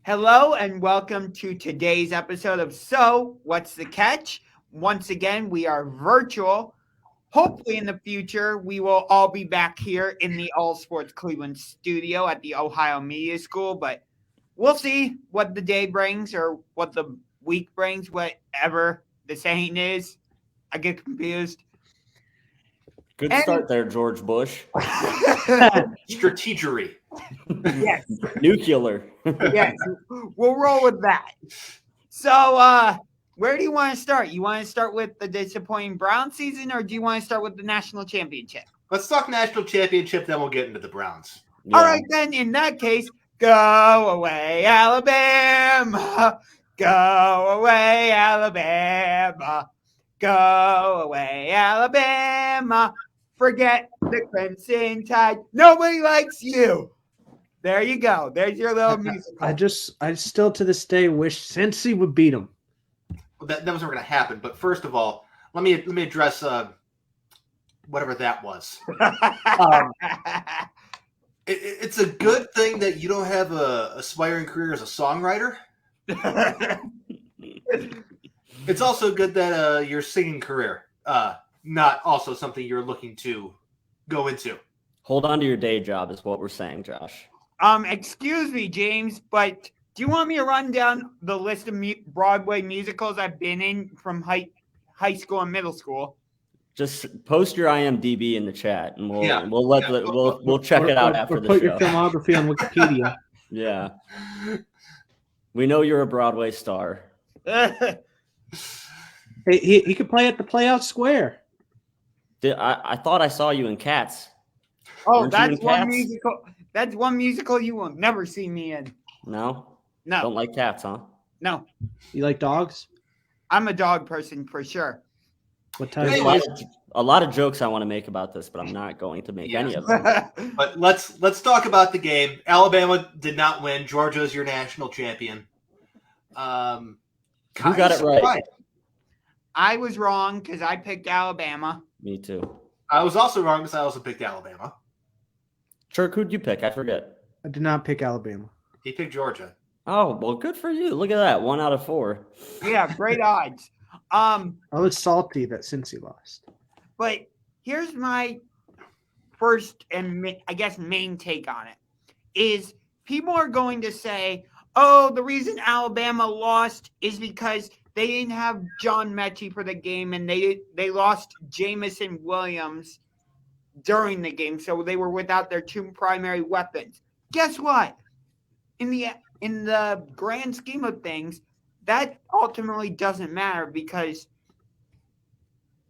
Hello and welcome to today's episode of So What's the Catch? Once again, we are virtual. Hopefully, in the future, we will all be back here in the All Sports Cleveland studio at the Ohio Media School, but we'll see what the day brings or what the week brings, whatever the saying is. I get confused. Good start there, George Bush. Strategery. Yes. Nuclear. Yes. We'll roll with that. So, where do you want to start? You want to start with the disappointing Brown season, or do you want to start with the national championship? Let's talk national championship, then we'll get into the Browns. Yeah. All right, then, in that case, go away, Alabama. Go away, Alabama. Go away, Alabama. Forget the Crimson Tide. Nobody likes you. There you go. There's your little musical. I still to this day wish Cincy would beat them. Well, that was never going to happen. But first of all, let me address whatever that was. It's a good thing that you don't have a aspiring career as a songwriter. It's also good that your singing career not also something you're looking to go into. Hold on to your day job is what we're saying, Josh. Excuse me, James, but do you want me to run down the list of Broadway musicals I've been in from high school and middle school? Just post your IMDb in the chat, and we'll check it out after the show. Put your filmography on Wikipedia. Yeah, we know you're a Broadway star. Hey, he could play at the Playout Square. I thought I saw you in Cats. Oh, that's one musical. That's one musical you will never see me in. No? No. Don't like cats, huh? No. You like dogs? I'm a dog person for sure. What type? A lot of jokes I want to make about this, but I'm not going to make any of them. But let's talk about the game. Alabama did not win. Georgia is your national champion. Who got it right? I was wrong because I picked Alabama. Me too. I was also wrong because I also picked Alabama. Chirk, who'd you pick? I forget. I did not pick Alabama. He picked Georgia. Oh, well, good for you. Look at that. 1 out of 4. Yeah, great odds. I was salty that Cincy lost. But here's my first and I guess main take on it is people are going to say, oh, the reason Alabama lost is because they didn't have John Mechie for the game and they lost Jamison Williams during the game, so they were without their two primary weapons. Guess what? In the grand scheme of things, that ultimately doesn't matter because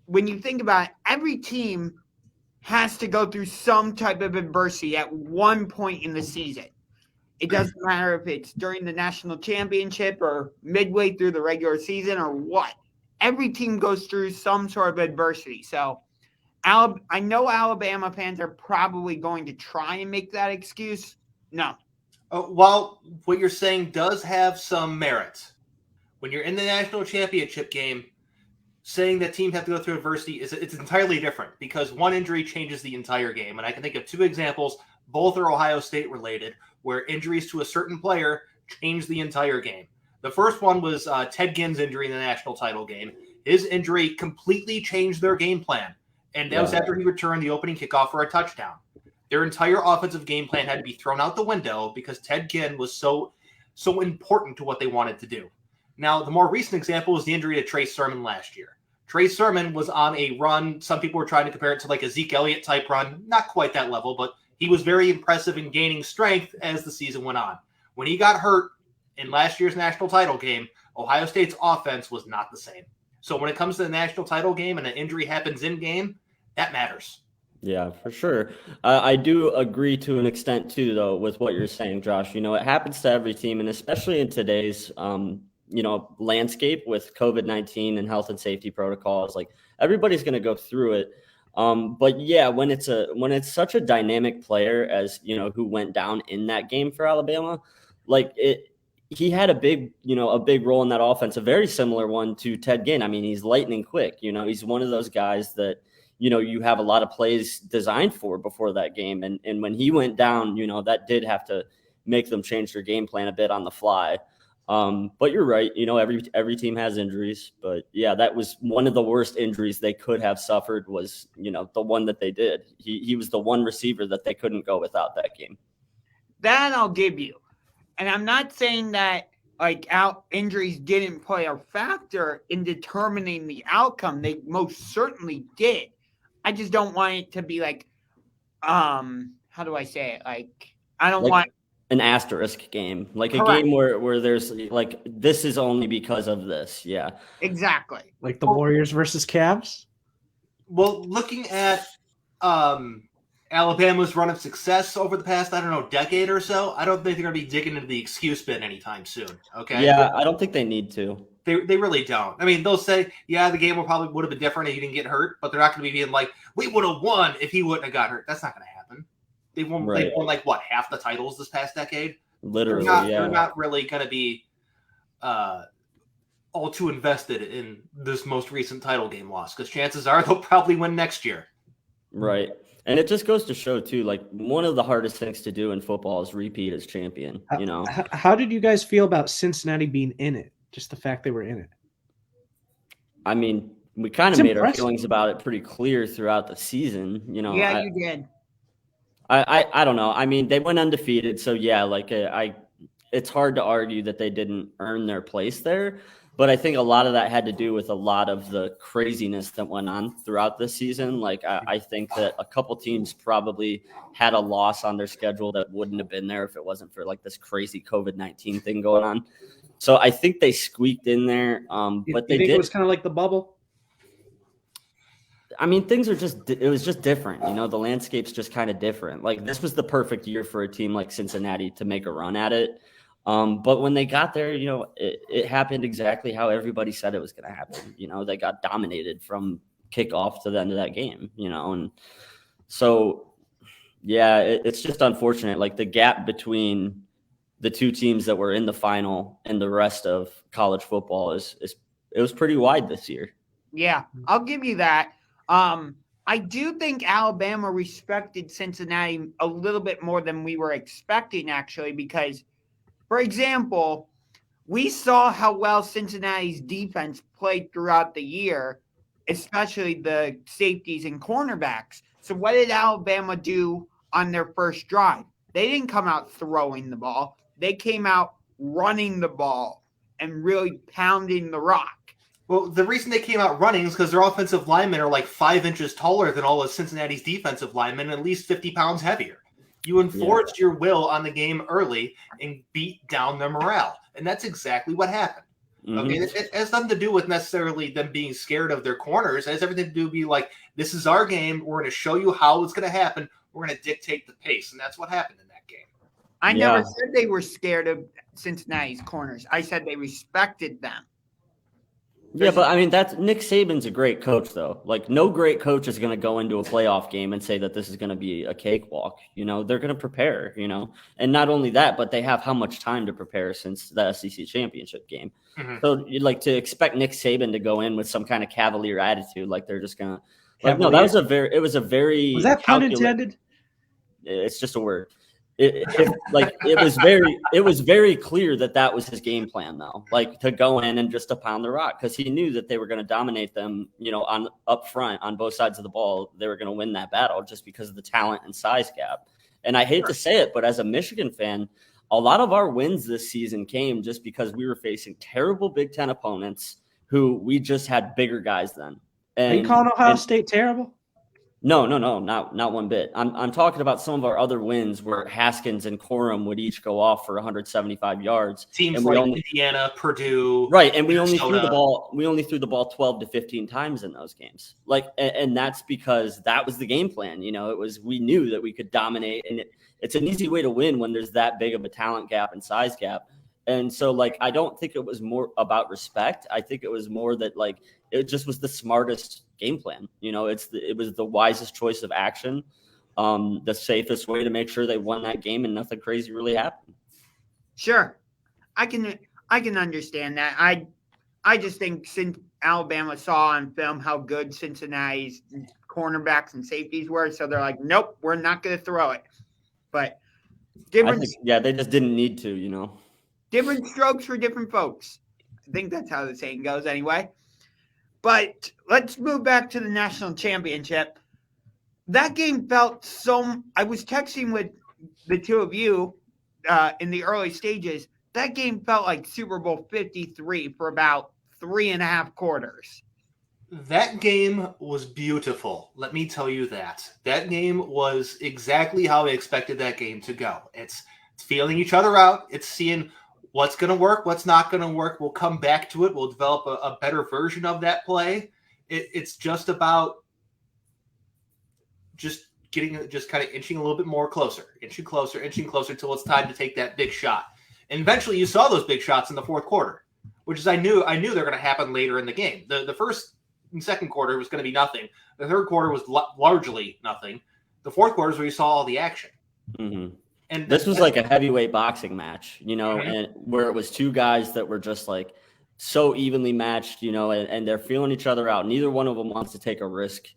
when you think about it, every team has to go through some type of adversity at one point in the season. It doesn't matter if it's during the national championship or midway through the regular season or what. Every team goes through some sort of adversity. So I know Alabama fans are probably going to try and make that excuse. No. While what you're saying does have some merit, when you're in the national championship game, saying that teams have to go through adversity it's entirely different because one injury changes the entire game. And I can think of 2 examples, both are Ohio State related, where injuries to a certain player changed the entire game. The first one was Ted Ginn's injury in the national title game. His injury completely changed their game plan. And that was after he returned the opening kickoff for a touchdown. Their entire offensive game plan had to be thrown out the window because Ted Ginn was so important to what they wanted to do. Now, the more recent example is the injury to Trey Sermon last year. Trey Sermon was on a run. Some people were trying to compare it to like a Zeke Elliott type run. Not quite that level, but he was very impressive in gaining strength as the season went on. When he got hurt in last year's national title game, Ohio State's offense was not the same. So when it comes to the national title game and an injury happens in game, that matters. Yeah, for sure. I do agree to an extent too, though, with what you're saying, Josh. You know, it happens to every team, and especially in today's, landscape with COVID-19 and health and safety protocols. Like everybody's going to go through it. But yeah, when it's such a dynamic player as who went down in that game for Alabama, he had a big role in that offense, a very similar one to Ted Ginn. I mean, he's lightning quick. He's one of those guys that you have a lot of plays designed for before that game. And when he went down, that did have to make them change their game plan a bit on the fly. But you're right. Every team has injuries, but yeah, that was one of the worst injuries they could have suffered was, the one that they did. He was the one receiver that they couldn't go without that game. That I'll give you. And I'm not saying that injuries didn't play a factor in determining the outcome. They most certainly did. I just don't want it to be how do I say it? I don't want an asterisk game, like Correct. A game where there's this is only because of this. Yeah, exactly. Like the Warriors versus Cavs. Well, looking at Alabama's run of success over the past, decade or so, I don't think they're going to be digging into the excuse bin anytime soon. Okay. Yeah, I don't think they need to. They really don't. I mean, they'll say, yeah, the game would have been different if he didn't get hurt, but they're not going to be being like, we would have won if he wouldn't have got hurt. That's not going to happen. They won, Right. They won half the titles this past decade. Literally, They're not really going to be all too invested in this most recent title game loss, because chances are they'll probably win next year. Right. And it just goes to show, too, one of the hardest things to do in football is repeat as champion, How did you guys feel about Cincinnati being in it? Just the fact they were in it. I mean, we kind of made our feelings about it pretty clear throughout the season. Yeah, you did. I don't know. I mean, they went undefeated. So, yeah, it's hard to argue that they didn't earn their place there. But I think a lot of that had to do with a lot of the craziness that went on throughout the season. I think that a couple teams probably had a loss on their schedule that wouldn't have been there if it wasn't for this crazy COVID-19 thing going on. So I think they squeaked in there. But they did. It was kind of like the bubble. I mean, it was just different. The landscape's just kind of different. This was the perfect year for a team like Cincinnati to make a run at it. But when they got there, it happened exactly how everybody said it was going to happen. They got dominated from kickoff to the end of that game, and so, yeah, it's just unfortunate. The gap between the two teams that were in the final and the rest of college football it was pretty wide this year. Yeah, I'll give you that. I do think Alabama respected Cincinnati a little bit more than we were expecting, actually, because, for example, we saw how well Cincinnati's defense played throughout the year, especially the safeties and cornerbacks. So what did Alabama do on their first drive? They didn't come out throwing the ball. They came out running the ball and really pounding the rock. Well, the reason they came out running is because their offensive linemen are 5 inches taller than all of Cincinnati's defensive linemen and at least 50 pounds heavier. You enforced your will on the game early and beat down their morale. And that's exactly what happened. Mm-hmm. Okay, it has nothing to do with necessarily them being scared of their corners. It has everything to do with this is our game. We're going to show you how it's going to happen. We're going to dictate the pace. And that's what happened in that game. I never said they were scared of Cincinnati's corners. I said they respected them. Yeah, but I mean, Nick Saban's a great coach, though. No great coach is going to go into a playoff game and say that this is going to be a cakewalk. They're going to prepare, and not only that, but they have how much time to prepare since the SEC championship game. Mm-hmm. So to expect Nick Saban to go in with some kind of cavalier attitude, they're just going to, no, was that pun intended? It's just a word. It was very clear that was his game plan, though, to go in and just to pound the rock, because he knew that they were going to dominate them, on up front on both sides of the ball. They were going to win that battle just because of the talent and size gap. And I hate to say it, but as a Michigan fan, a lot of our wins this season came just because we were facing terrible Big Ten opponents who we just had bigger guys than. Are you calling Ohio State terrible? No, not one bit. I'm talking about some of our other wins where Haskins and Corum would each go off for 175 yards. Teams Indiana, Purdue, right? And we only threw the ball. We only threw the ball 12 to 15 times in those games. And that's because that was the game plan. We knew that we could dominate, and it's an easy way to win when there's that big of a talent gap and size gap. And so, I don't think it was more about respect. I think it was more that, it just was the smartest game plan. It was the wisest choice of action, the safest way to make sure they won that game and nothing crazy really happened. Sure. I can understand that. I just think since Alabama saw on film how good Cincinnati's cornerbacks and safeties were, so they're like, nope, we're not going to throw it. But Different They just didn't need to, you know. different strokes for different folks. I think that's how the saying goes anyway. But let's move back to the national championship. That game felt so. I was texting with the two of you in the early stages. That game felt like Super Bowl 53 for about 3.5 quarters. That game was beautiful. Let me tell you that. That game was exactly how I expected that game to go. It's feeling each other out. It's seeing what's going to work, what's not going to work. We'll come back to it. We'll develop a better version of that play. It's just about just kind of inching a little bit more inching closer until it's time to take that big shot. And eventually you saw those big shots in the fourth quarter, which is I knew they're going to happen later in the game. The first and second quarter was going to be nothing. The third quarter was largely nothing. The fourth quarter is where you saw all the action. Mm-hmm. And this was like a heavyweight boxing match, you know, and where it was two guys that were just like so evenly matched, you know, and they're feeling each other out. Neither one of them wants to take a risk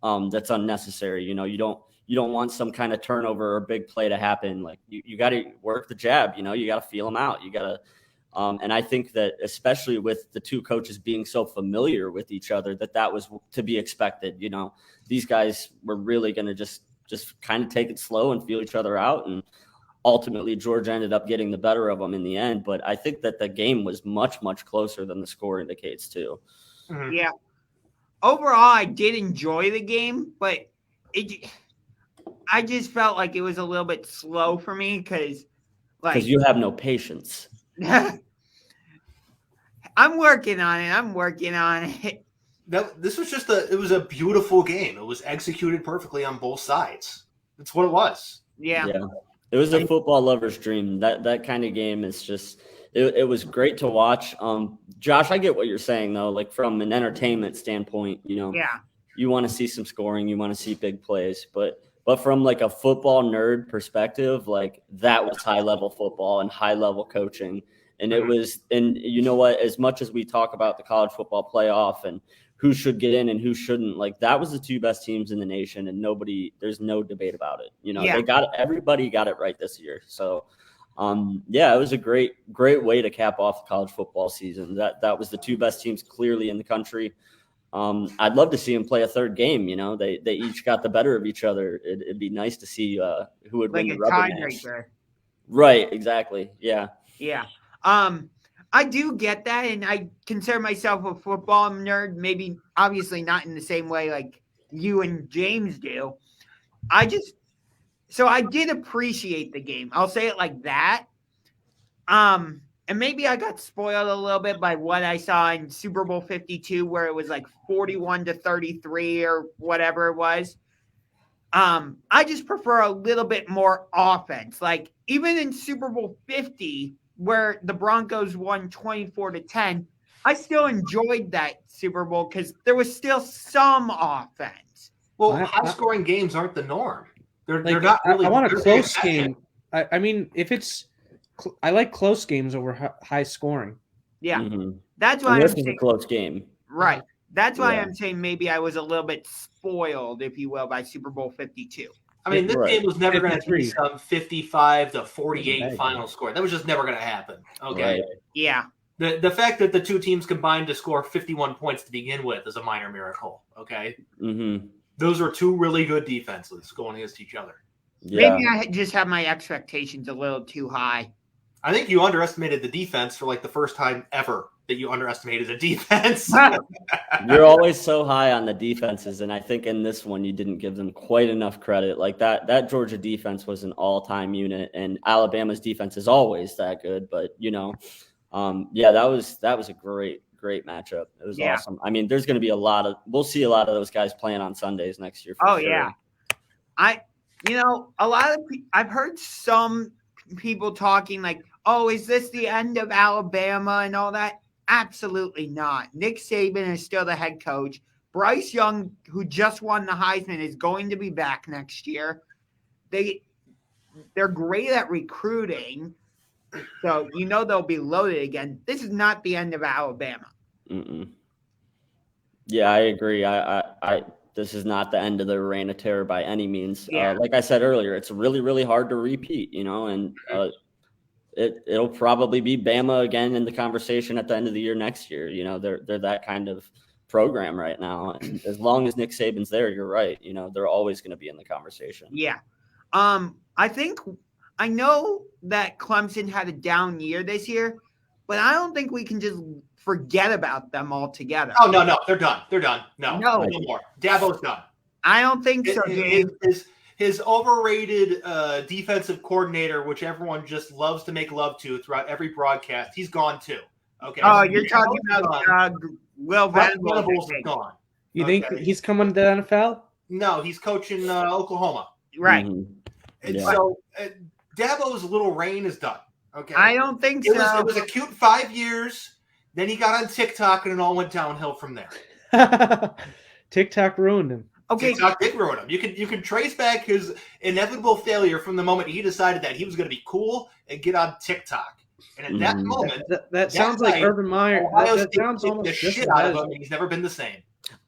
that's unnecessary. You know, you don't want some kind of turnover or big play to happen. Like you got to work the jab, you know, you got to feel them out. You got to, and I think that especially with the two coaches being so familiar with each other, that was to be expected. You know, these guys were really going to just kind of take it slow and feel each other out. And ultimately Georgia ended up getting the better of them in the end. But I think that the game was much, much closer than the score indicates too. Mm-hmm. Yeah. Overall, I did enjoy the game, but I just felt like it was a little bit slow for me because you have no patience. I'm working on it. This was it was a beautiful game. It was executed perfectly on both sides. That's what it was. Yeah. It was a football lover's dream. That kind of game is just it was great to watch. Josh, I get what you're saying though. Like from an entertainment standpoint, you know, you want to see some scoring, you want to see big plays, but from like a football nerd perspective, like that was high level football and high level coaching. And it was, and you know what, as much as we talk about the college football playoff and who should get in and who shouldn't, like that was the two best teams in the nation and there's no debate about it. You know, everybody got it right this year. So it was a great way to cap off the college football season. That was the two best teams clearly in the country. I'd love to see them play a third game. You know, they each got the better of each other. It'd be nice to see who would win the rubber match. Right. Exactly. Yeah. Yeah. I do get that, and I consider myself a football nerd. Maybe, obviously, not in the same way like you and James do. I did appreciate the game. I'll say it like that. And maybe I got spoiled a little bit by what I saw in Super Bowl 52, where it was like 41-33 or whatever it was. I just prefer a little bit more offense. Like even in Super Bowl 50, where the Broncos won 24-10, I still enjoyed that Super Bowl because there was still some offense. Well, high-scoring games aren't the norm. They're not really. I want a close game. I mean, if it's, I like close games over high scoring. Yeah, that's why this is a close game, right? That's why I'm saying maybe I was a little bit spoiled, if you will, by Super Bowl 52. I mean, this game was never going to be some 55-48 final score. That was just never going to happen. Okay. Right. Yeah. The fact that the two teams combined to score 51 points to begin with is a minor miracle. Okay. Mm-hmm. Those are two really good defenses going against each other. Yeah. Maybe I just have my expectations a little too high. I think you underestimated the defense for like the first time ever that you underestimated a defense. You're always so high on the defenses, and I think in this one you didn't give them quite enough credit. Like that Georgia defense was an all-time unit, and Alabama's defense is always that good. But you know, that was a great matchup. It was awesome. I mean, there's going to be we'll see a lot of those guys playing on Sundays next year. For sure. Yeah, I've heard some people talking like, oh, is this the end of Alabama and all that? Absolutely not. Nick Saban is still the head coach. Bryce Young, who just won the Heisman, is going to be back next year. They're great at recruiting, so they'll be loaded again. This is not the end of Alabama. Mm-mm. Yeah, I agree. I this is not the end of the reign of terror by any means. Yeah. Like I said earlier, it's really, really hard to repeat, and it'll probably be Bama again in the conversation at the end of the year next year. They're that kind of program right now. And as long as Nick Saban's there, you're right. They're always going to be in the conversation. Yeah. I know that Clemson had a down year this year, but I don't think we can just forget about them altogether. Oh, no. They're done. No more. Dabo's done. I don't think so, James. His overrated defensive coordinator, which everyone just loves to make love to throughout every broadcast, he's gone too. Okay. Oh, you're talking about Will Venables is gone. You think he's coming to the NFL? No, he's coaching Oklahoma. Right. Mm-hmm. And Yeah. so Dabo's little reign is done. Okay. I don't think so. It was a cute 5 years. Then he got on TikTok and it all went downhill from there. TikTok ruined him. Okay. TikTok did ruin him. You can trace back his inevitable failure from the moment he decided that he was going to be cool and get on TikTok. And at that moment, that sounds like Urban Meyer. That sounds almost the just shit out of him. And he's never been the same.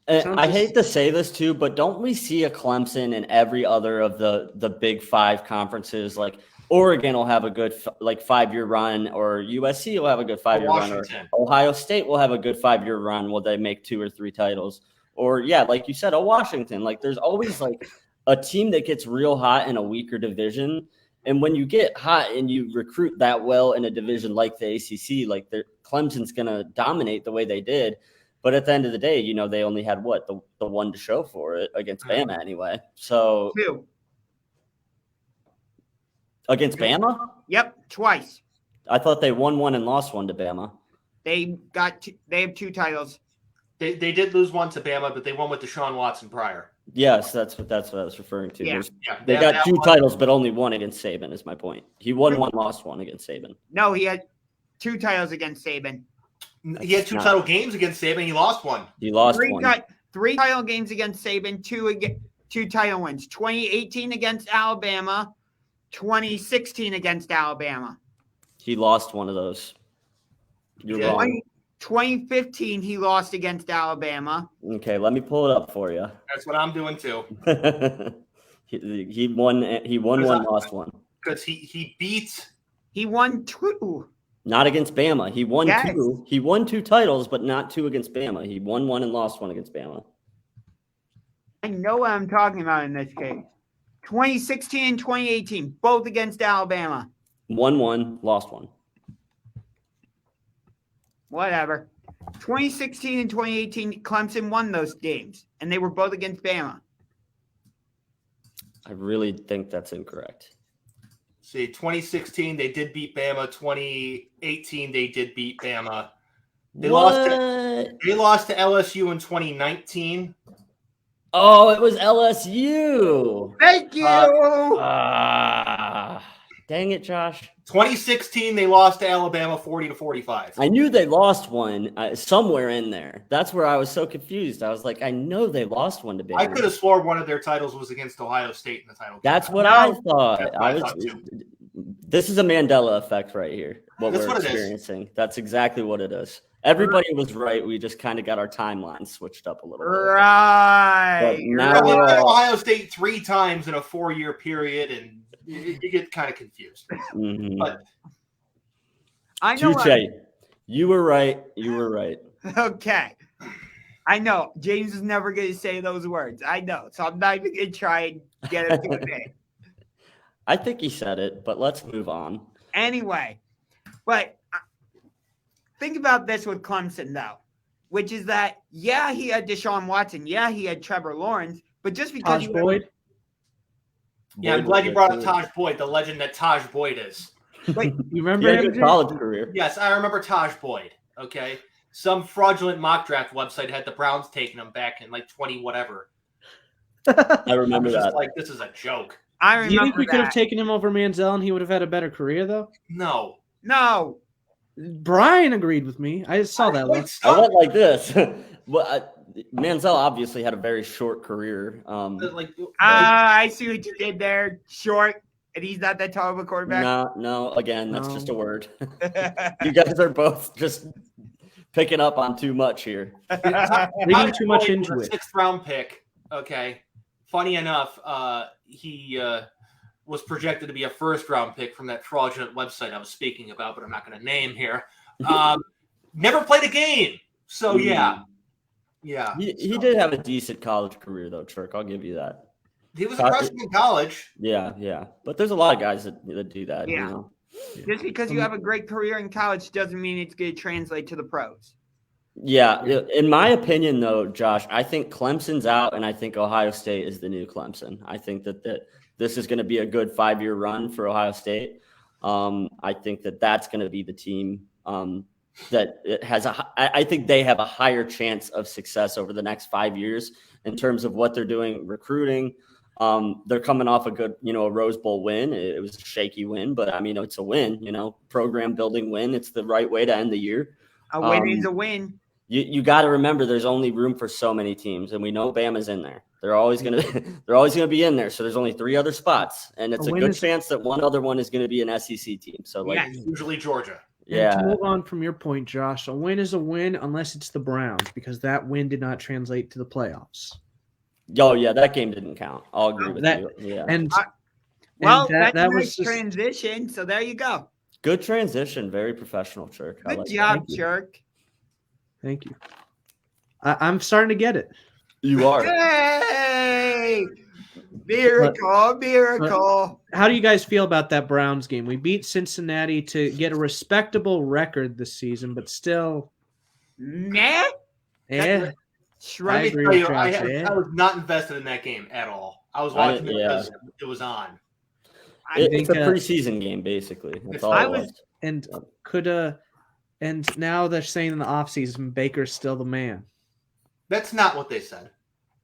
I hate to say this too, but don't we see a Clemson in every other of the Big Five conferences? Like Oregon will have a good 5-year run, or USC will have a good 5-year run, or Ohio State will have a good 5-year run. Will they make 2 or 3 titles? Or like you said, Washington. Like there's always like a team that gets real hot in a weaker division. And when you get hot and you recruit that well in a division like the ACC, like Clemson's going to dominate the way they did. But at the end of the day, they only had the one to show for it against Bama anyway. So 2. Against Bama? Yep, twice. I thought they won 1 and lost 1 to Bama. They have 2 titles. They did lose 1 to Bama, but they won with Deshaun Watson prior. Yes, that's what I was referring to. Yeah. They got 2 titles, but only 1 against Saban is my point. He won 1, lost 1 against Saban. No, he had 2 titles against Saban. He had 2 title games against Saban. He lost 1. He lost 1. 3 title games against Saban, 2 title wins. 2018 against Alabama, 2016 against Alabama. He lost 1 of those. You're wrong. 2015, he lost against Alabama. Okay, let me pull it up for you. That's what I'm doing too. he won 1, lost 1. Because he won 2. Not against Bama. He won 2. He won 2 titles, but not 2 against Bama. He won 1 and lost 1 against Bama. I know what I'm talking about in this case. 2016 and 2018, both against Alabama. Won 1, lost 1. Whatever. 2016 and 2018, Clemson won those games, and they were both against Bama. I really think that's incorrect. See, 2016, they did beat Bama. 2018, they did beat Bama. They lost to LSU in 2019. Oh, it was LSU. Thank you. Dang it, Josh. 2016, they lost to Alabama 40-45. I knew they lost 1 somewhere in there. That's where I was so confused. I was like, I know they lost 1 to Bama. I could have sworn one of their titles was against Ohio State in the title. That's what I thought. This is a Mandela effect right here. What we're experiencing. That's exactly what it is. Everybody was right. We just kind of got our timelines switched up a little bit. Right. But now we're all... Ohio State 3 times in a 4-year period, and you get kind of confused. Mm-hmm. But I know. You were right. You were right. Okay. I know. James is never going to say those words. I know. So I'm not even going to try and get him to admit. I think he said it, but let's move on. Anyway, but think about this with Clemson, though, which is that, yeah, he had Deshaun Watson. Yeah, he had Trevor Lawrence. But just because Boyd. Yeah, I'm glad you brought up Taj Boyd, the legend that Taj Boyd is. Wait, you remember his college career? Yes, I remember Taj Boyd. Okay, some fraudulent mock draft website had the Browns taking him back in like 20 whatever. I remember that. Just like, this is a joke. I remember. Do you think we that. could have taken him over Manziel and he would have had a better career, though? No. Brian agreed with me. I saw that one. I went like this. Well, Manziel obviously had a very short career. I see what you did there. Short, and he's not that tall of a quarterback. No. Again, that's just a word. You guys are both just picking up on too much here. Reading too much into it. 6th round pick. Okay. Funny enough, he was projected to be a first-round pick from that fraudulent website I was speaking about, but I'm not going to name here. Never played a game. So, yeah. Yeah. He did have a decent college career, though, Chirk. I'll give you that. He was a freshman in college. Yeah. But there's a lot of guys that do that, Yeah. you know. Just because you have a great career in college doesn't mean it's going to translate to the pros. Yeah. In my opinion, though, Josh, I think Clemson's out, and I think Ohio State is the new Clemson. I think that this is going to be a good 5-year run for Ohio State. I think that that's going to be the team that it has I think they have a higher chance of success over the next 5 years in terms of what they're doing recruiting. They're coming off a good, a Rose Bowl win. It was a shaky win, but I mean, it's a win, program building win. It's the right way to end the year. A win is a win. You got to remember there's only room for so many teams, and we know Bama's in there. They're always going to be in there. So there's only 3 other spots, and it's a good chance that one other one is going to be an SEC team. So usually Georgia. Yeah. And to move on from your point, Josh, a win is a win unless it's the Browns, because that win did not translate to the playoffs. Oh yeah, that game didn't count. I'll agree with you. Yeah. That's a nice transition. So there you go. Good transition. Very professional, Chirk. Good job, Chirk. Thank you. I'm starting to get it. You are. Yay! Miracle. How do you guys feel about that Browns game? We beat Cincinnati to get a respectable record this season, but still. Nah. Yeah. I agree with Josh, I was not invested in that game at all. I was watching it because it was on. It's a preseason game, basically. That's all it was. And and now they're saying in the offseason, Baker's still the man. That's not what they said.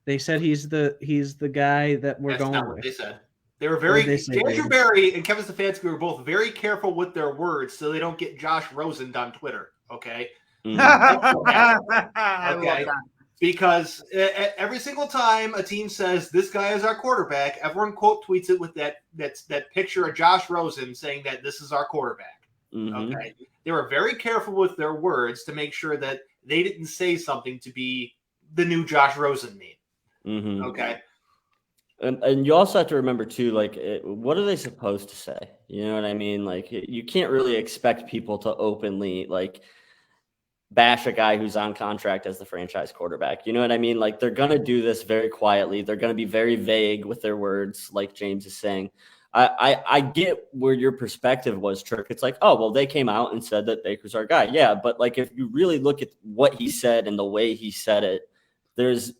They said he's the guy that we're going with. That's not what they said. They were Andrew Berry and Kevin Stefanski were both very careful with their words so they don't get Josh Rosen on Twitter. Okay. Okay. Because every single time a team says this guy is our quarterback, everyone quote tweets it with that picture of Josh Rosen saying that this is our quarterback. Mm-hmm. Okay. They were very careful with their words to make sure that they didn't say something to be the new Josh Rosen name. Mm-hmm. Okay. And you also have to remember too, what are they supposed to say? You know what I mean? You can't really expect people to openly bash a guy who's on contract as the franchise quarterback. You know what I mean? They're going to do this very quietly. They're going to be very vague with their words, like James is saying. I get where your perspective was, Chirk. It's they came out and said that Baker's our guy. Yeah, but if you really look at what he said and the way he said it, there's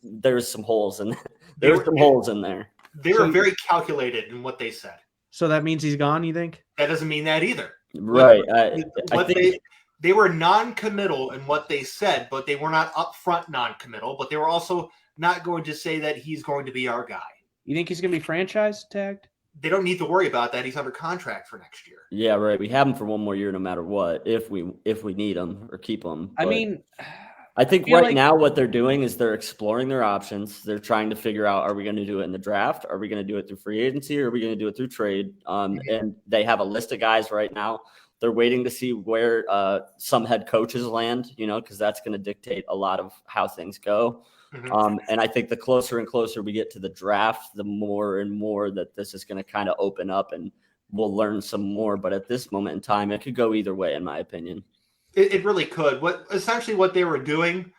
some holes in there. Holes in there. They were very calculated in what they said. So that means he's gone, you think? That doesn't mean that either. Right. I think they were non-committal in what they said, but they were not upfront non-committal, but they were also not going to say that he's going to be our guy. You think he's going to be franchise tagged? They don't need to worry about that. He's under contract for next year. Yeah, right. We have him for one more year no matter what, if we need him or keep him. But I think right now what they're doing is they're exploring their options. They're trying to figure out, are we going to do it in the draft? Are we going to do it through free agency? Or are we going to do it through trade? And they have a list of guys right now. They're waiting to see where some head coaches land, because that's going to dictate a lot of how things go. Mm-hmm. And I think the closer and closer we get to the draft, the more and more that this is going to kind of open up and we'll learn some more. But at this moment in time, it could go either way, in my opinion. It really could. What they were doing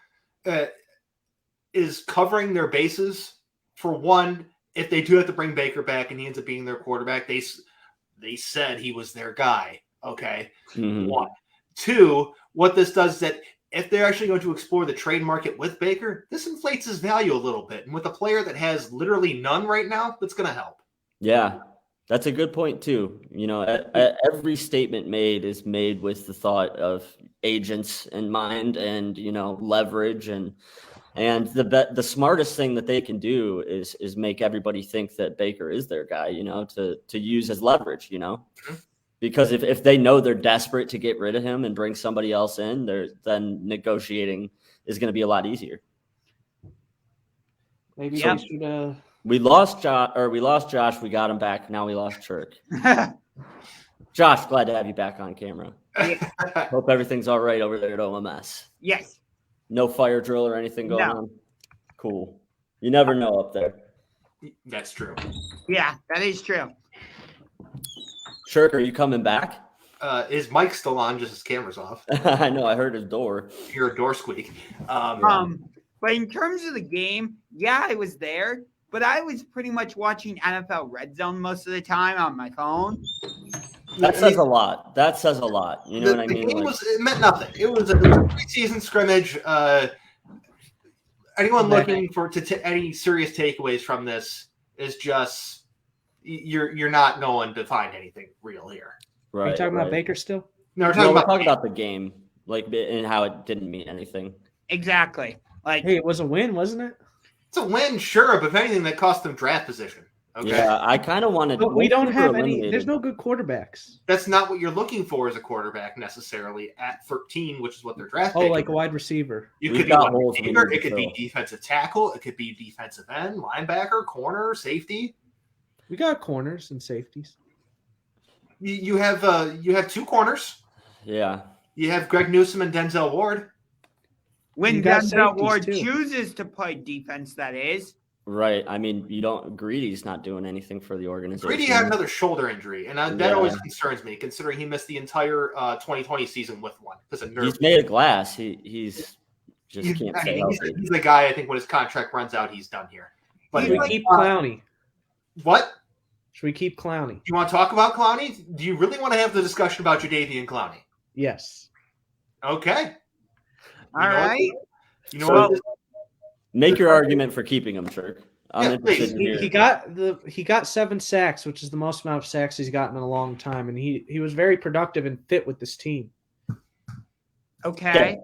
is covering their bases. For one, if they do have to bring Baker back and he ends up being their quarterback, they said he was their guy. Okay. Mm-hmm. 1. 2, what this does is that if they're actually going to explore the trade market with Baker, this inflates his value a little bit. And with a player that has literally none right now, that's going to help. Yeah, that's a good point too. Every statement made is made with the thought of agents in mind and, leverage and the smartest thing that they can do is make everybody think that Baker is their guy, to use as leverage, Mm-hmm. Because if they know they're desperate to get rid of him and bring somebody else in, then negotiating is going to be a lot easier. Maybe we lost Josh. We got him back. Now we lost Chirk. Josh, glad to have you back on camera. Hope everything's all right over there at OMS. Yes. No fire drill or anything going on? Cool. You never know up there. That's true. Yeah, that is true. Shirk, are you coming back? His mic's still on, just his camera's off. I know. I heard his door. You hear a door squeak. But in terms of the game, yeah, I was there, but I was pretty much watching NFL Red Zone most of the time on my phone. That says a lot. That says a lot. You know what I mean? The game it meant nothing. It was a preseason scrimmage. Anyone looking for any serious takeaways from this is just you're not going to find anything real here. Right. Are you talking about Baker still? No, we're talking about the game, and how it didn't mean anything. Exactly. Like, hey, it was a win, wasn't it? It's a win, sure, but if anything, that cost them draft position. Okay. Yeah, I kind of wanted. But we don't have any. There's no good quarterbacks. That's not what you're looking for as a quarterback necessarily at 13, which is what they're drafting. Oh, like a wide receiver. You could be wide receiver. It could be defensive tackle. It could be defensive end, linebacker, corner, safety. We got corners and safeties. You have two corners. Yeah. You have Greg Newsome and Denzel Ward. When Denzel Ward chooses to play defense, that is. Right. I mean, Greedy's not doing anything for the organization. Greedy had another shoulder injury, and that always concerns me, considering he missed the entire 2020 season with one because of nerve. He's made of glass. He's just can't stay healthy. He's the guy. I think when his contract runs out, he's done here. But should we keep Clowney? What? Should we keep Clowney? You want to talk about Clowney? Do you really want to have the discussion about Jadeveon Clowney? Yes. Okay. All right. You know what? Make your argument for keeping him, Shirk. I'm interested in hearing. He got 7 sacks, which is the most amount of sacks he's gotten in a long time, and he was very productive and fit with this team. Okay.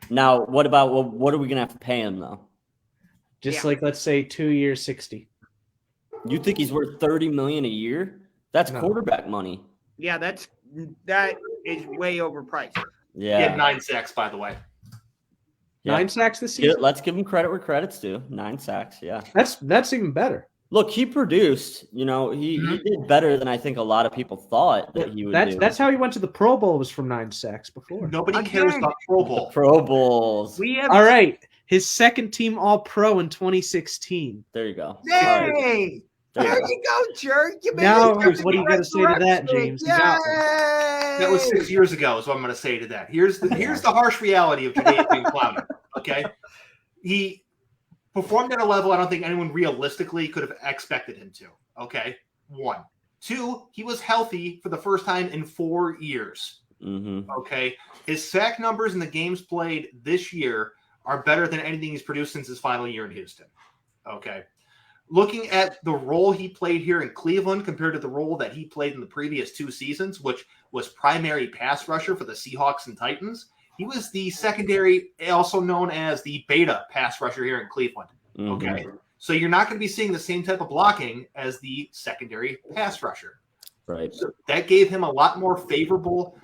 Now, what are we gonna have to pay him though? Just like, let's say 2 years, 60. You think he's worth $30 million a year? That's quarterback money. Yeah, that is way overpriced. Yeah. He had 9 sacks, by the way. Yeah. 9 sacks this season? Let's give him credit where credit's due. 9 sacks, yeah. That's even better. Look, he produced. He did better than I think a lot of people thought that he would do. That's how he went to the Pro Bowl, was from 9 sacks before. Nobody cares about Pro Bowl. The Pro Bowls. All right. His second team All-Pro in 2016. There you go. Hey! There you go, jerk. Now, what are you going to say to that, James? That was 6 years ago, is what I'm going to say to that. Here's the harsh reality of Jadeveon Clowney. Okay, he performed at a level I don't think anyone realistically could have expected him to. Okay, 1, 2, he was healthy for the first time in 4 years. Mm-hmm. Okay, his sack numbers in the games played this year are better than anything he's produced since his final year in Houston. Okay. Looking at the role he played here in Cleveland compared to the role that he played in the previous 2 seasons, which was primary pass rusher for the Seahawks and Titans, he was the secondary, also known as the beta pass rusher here in Cleveland. Mm-hmm. Okay. So you're not going to be seeing the same type of blocking as the secondary pass rusher. Right. So that gave him a lot more favorable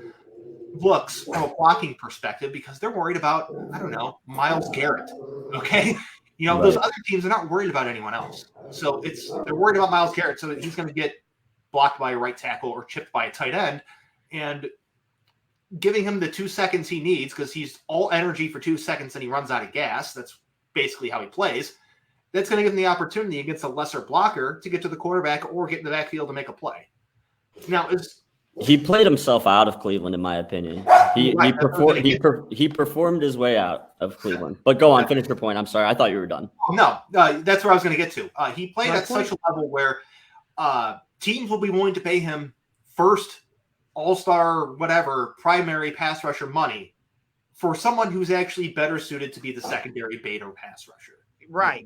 looks from a blocking perspective because they're worried about, I don't know, Myles Garrett. Okay. Those other teams are not worried about anyone else. So they're worried about Myles Garrett, so that he's going to get blocked by a right tackle or chipped by a tight end. And giving him the 2 seconds he needs, because he's all energy for 2 seconds and he runs out of gas. That's basically how he plays. That's going to give him the opportunity against a lesser blocker to get to the quarterback or get in the backfield to make a play. Now, he played himself out of Cleveland, in my opinion. He performed his way out of Cleveland. But go on, finish your point. I'm sorry, I thought you were done. No, that's where I was going to get to. He played at such a level where teams will be willing to pay him first all-star, whatever, primary pass rusher money for someone who's actually better suited to be the secondary beta pass rusher. Right.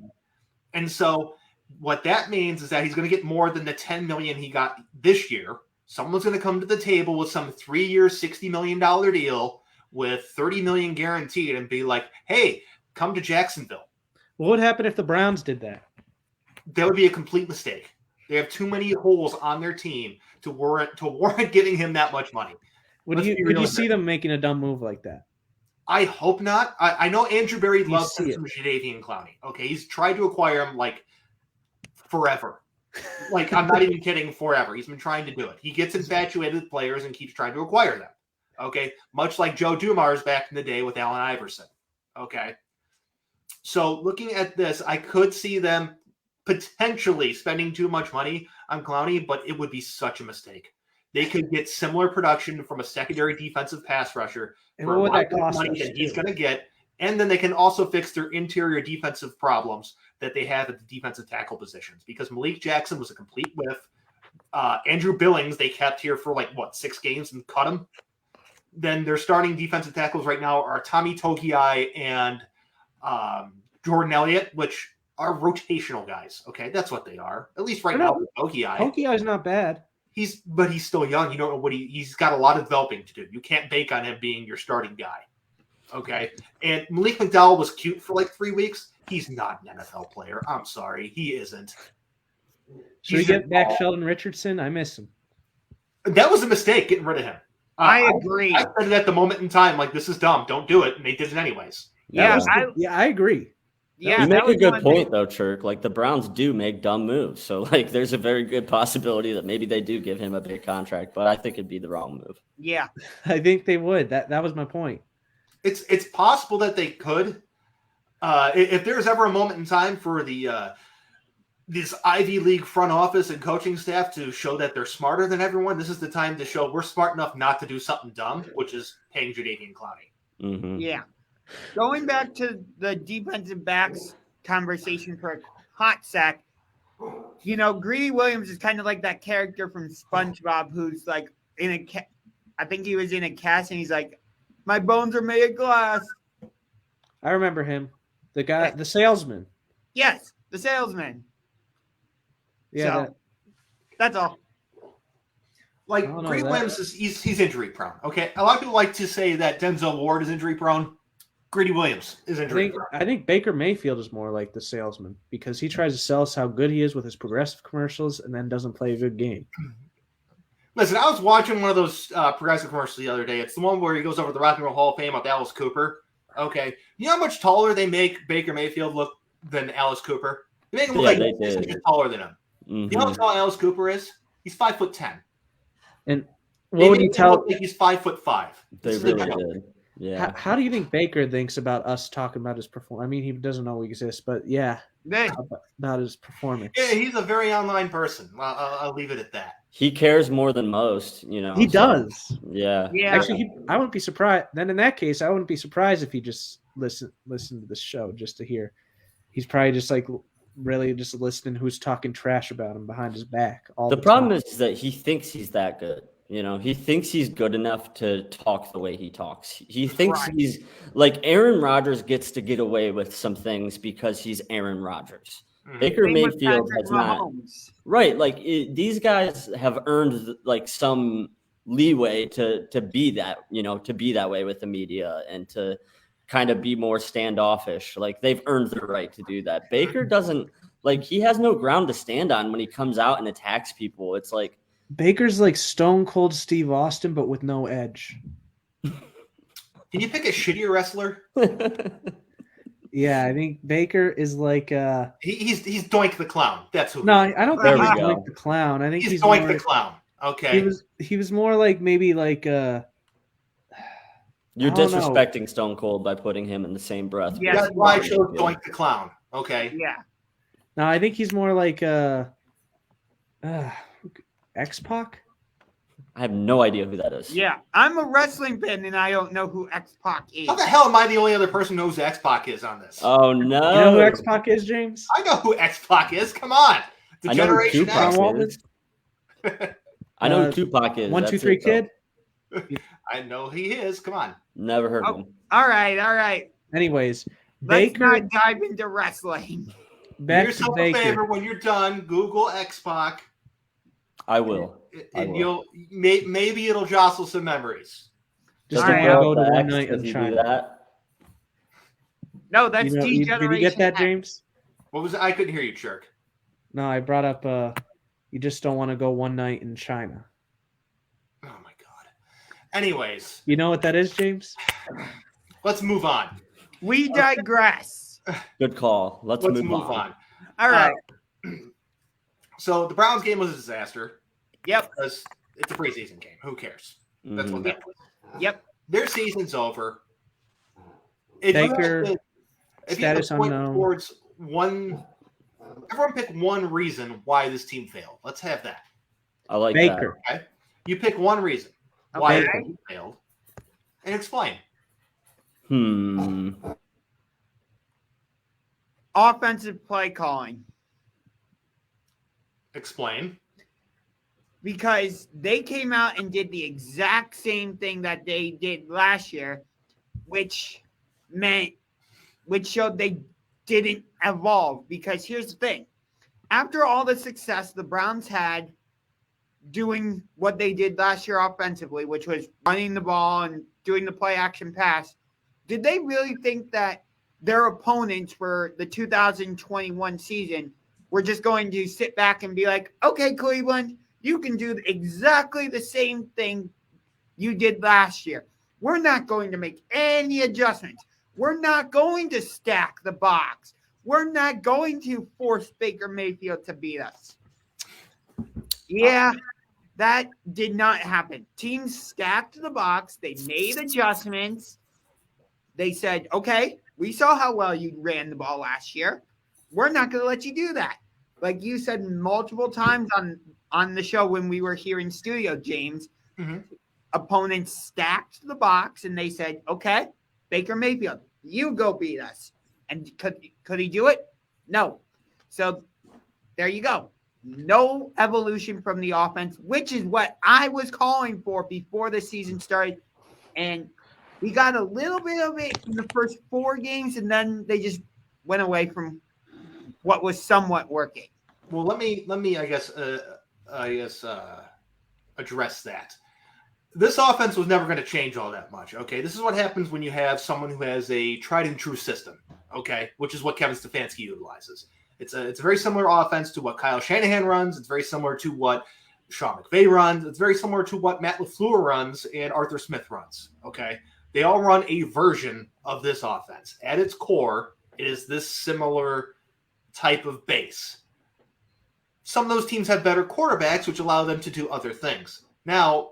And so what that means is that he's going to get more than the $10 million he got this year. Someone's going to come to the table with some 3-year, $60 million deal with $30 million guaranteed and be like, hey, come to Jacksonville. What would happen if the Browns did that? That would be a complete mistake. They have too many holes on their team to warrant giving him that much money. Could you see them making a dumb move like that? I hope not. I know Andrew Berry loves some Jadeveon Clowney. Okay, he's tried to acquire him like forever. Like, I'm not even kidding, forever. He's been trying to do it. He gets infatuated with players and keeps trying to acquire them. Okay, much like Joe Dumars back in the day with Allen Iverson. Okay, So looking at this, I could see them potentially spending too much money on Clowney, but it would be such a mistake. They could get similar production from a secondary defensive pass rusher And for what would a lot that less cost money us, than he's too? going to get. And then they can also fix their interior defensive problems that they have at the defensive tackle positions, because Malik Jackson was a complete whiff. Andrew Billings, they kept here for 6 games and cut him. Then their starting defensive tackles right now are Tommy Togiai and Jordan Elliott, which are rotational guys. Okay, that's what they are. At least right now with Togiai. Togiai is not bad. He's still young. You don't know what he's got a lot of developing to do. You can't bank on him being your starting guy. Okay. And Malik McDowell was cute for 3 weeks. He's not an NFL player. I'm sorry. He isn't. Should we get back Sheldon Richardson? I miss him. That was a mistake, getting rid of him. I agree. I said it at the moment in time, this is dumb. Don't do it. And they did it anyways. I agree. Yeah, you make a good point, though, Chirk. The Browns do make dumb moves. So, there's a very good possibility that maybe they do give him a big contract, but I think it'd be the wrong move. Yeah. I think they would. That was my point. It's possible that they could. If there's ever a moment in time for this Ivy League front office and coaching staff to show that they're smarter than everyone, this is the time to show we're smart enough not to do something dumb, which is paying Jadeveon Clowney. Mm-hmm. Yeah. Going back to the defensive backs conversation for a hot sec, Greedy Williams is kind of like that character from SpongeBob who's I think he was in a cast and he's like, my bones are made of glass. I remember him. The guy, the salesman. Yes, the salesman. Yeah. So, that's all. Greedy Williams he's injury prone. Okay. A lot of people like to say that Denzel Ward is injury prone. Greedy Williams is injury prone. I think Baker Mayfield is more like the salesman because he tries to sell us how good he is with his progressive commercials and then doesn't play a good game. Listen, I was watching one of those progressive commercials the other day. It's the one where he goes over to the Rock and Roll Hall of Fame with Alice Cooper. Okay. You know how much taller they make Baker Mayfield look than Alice Cooper? They make him look he's taller than him. Mm-hmm. You know how tall Alice Cooper is? He's 5'10". And what would you tell? Look like he's 5'5". They really did. Yeah. How do you think Baker thinks about us talking about his performance? I mean, he doesn't know we exist, but yeah, about his performance. Yeah, he's a very online person. I'll leave it at that. He cares more than most, He does. Yeah. Actually, I wouldn't be surprised. Then in that case, I wouldn't be surprised if he just listened to the show just to hear. He's probably just really just listening who's talking trash about him behind his back. The problem is that he thinks he's that good. He thinks he's good enough to talk the way he talks. He thinks he's Aaron Rodgers gets to get away with some things because he's Aaron Rodgers. Baker Mayfield has not. Right. These guys have earned some leeway to be that, to be that way with the media and to kind of be more standoffish. They've earned the right to do that. Baker doesn't he has no ground to stand on when he comes out and attacks people. It's Baker's like Stone Cold Steve Austin, but with no edge. Can you pick a shittier wrestler? Yeah, I think Baker is he's Doink the Clown. That's who. No, I don't think he's Doink the Clown. I think he's Doink the Clown. Okay. He was more maybe You're disrespecting Stone Cold by putting him in the same breath. Yeah, that's why I chose Doink the Clown. Okay. Yeah. No, I think he's more X-Pac? I have no idea who that is. Yeah, I'm a wrestling fan and I don't know who X-Pac is. How the hell am I the only other person who knows who X-Pac is on this? Oh, no. You know who X-Pac is, James? I know who X-Pac is. Come on. I know who Tupac is. I know who Tupac is. 1, 2, 3 Kid? I know he is. Come on. Never heard of him. All right. Anyways, let's Baker, not dive into wrestling. Do yourself a favor when you're done. Google X-Pac. I will. And you'll maybe it'll jostle some memories. Just go to one night in China. No, that's Did you get that, James? What was it? I couldn't hear you, Chirk. No, I brought up you just don't want to go one night in China. Oh my god. Anyways. You know what that is, James? Let's move on. We digress. Good call. Let's move on. All right. So the Browns game was a disaster. Yep. Because it's a preseason game. Who cares? That's what that was. Yep. Their season's over. If you had Status to point unknown. towards everyone pick one reason why this team failed. Let's have that. I like Baker. Okay? You pick one reason why Okay. the team failed and explain. that. Offensive play calling. Explain. Because they came out and did the exact same thing that they did last year, which showed they didn't evolve. Because here's the thing. After all the success the Browns had doing what they did last year offensively, which was running the ball and doing the play action pass, did they really think that their opponents for the 2021 season were just going to sit back and be like, okay, Cleveland, you can do exactly the same thing you did last year. We're not going to make any adjustments. We're not going to stack the box. We're not going to force Baker Mayfield to beat us. Yeah, that did not happen. Teams stacked the box. They made adjustments. They said, okay, we saw how well you ran the ball last year. We're not going to let you do that. Like you said multiple times on the show when we were here in studio, James, opponents stacked the box and they said, okay, Baker Mayfield, you go beat us. And could he do it? No. So there you go. No evolution from the offense, which is what I was calling for before the season started. And we got a little bit of it in the first 4 games, and then they just went away from what was somewhat working. Well, let me I guess address that. This offense was never going to change all that much. Okay, this is what happens when you have someone who has a tried and true system. Okay, which is what Kevin Stefanski utilizes. It's a very similar offense to what Kyle Shanahan runs. It's very similar to what Sean McVay runs. It's very similar to what Matt LaFleur runs and Arthur Smith runs. Okay, they all run a version of this offense. At its core, it is this similar type of base. Some of those teams have better quarterbacks, which allow them to do other things. Now,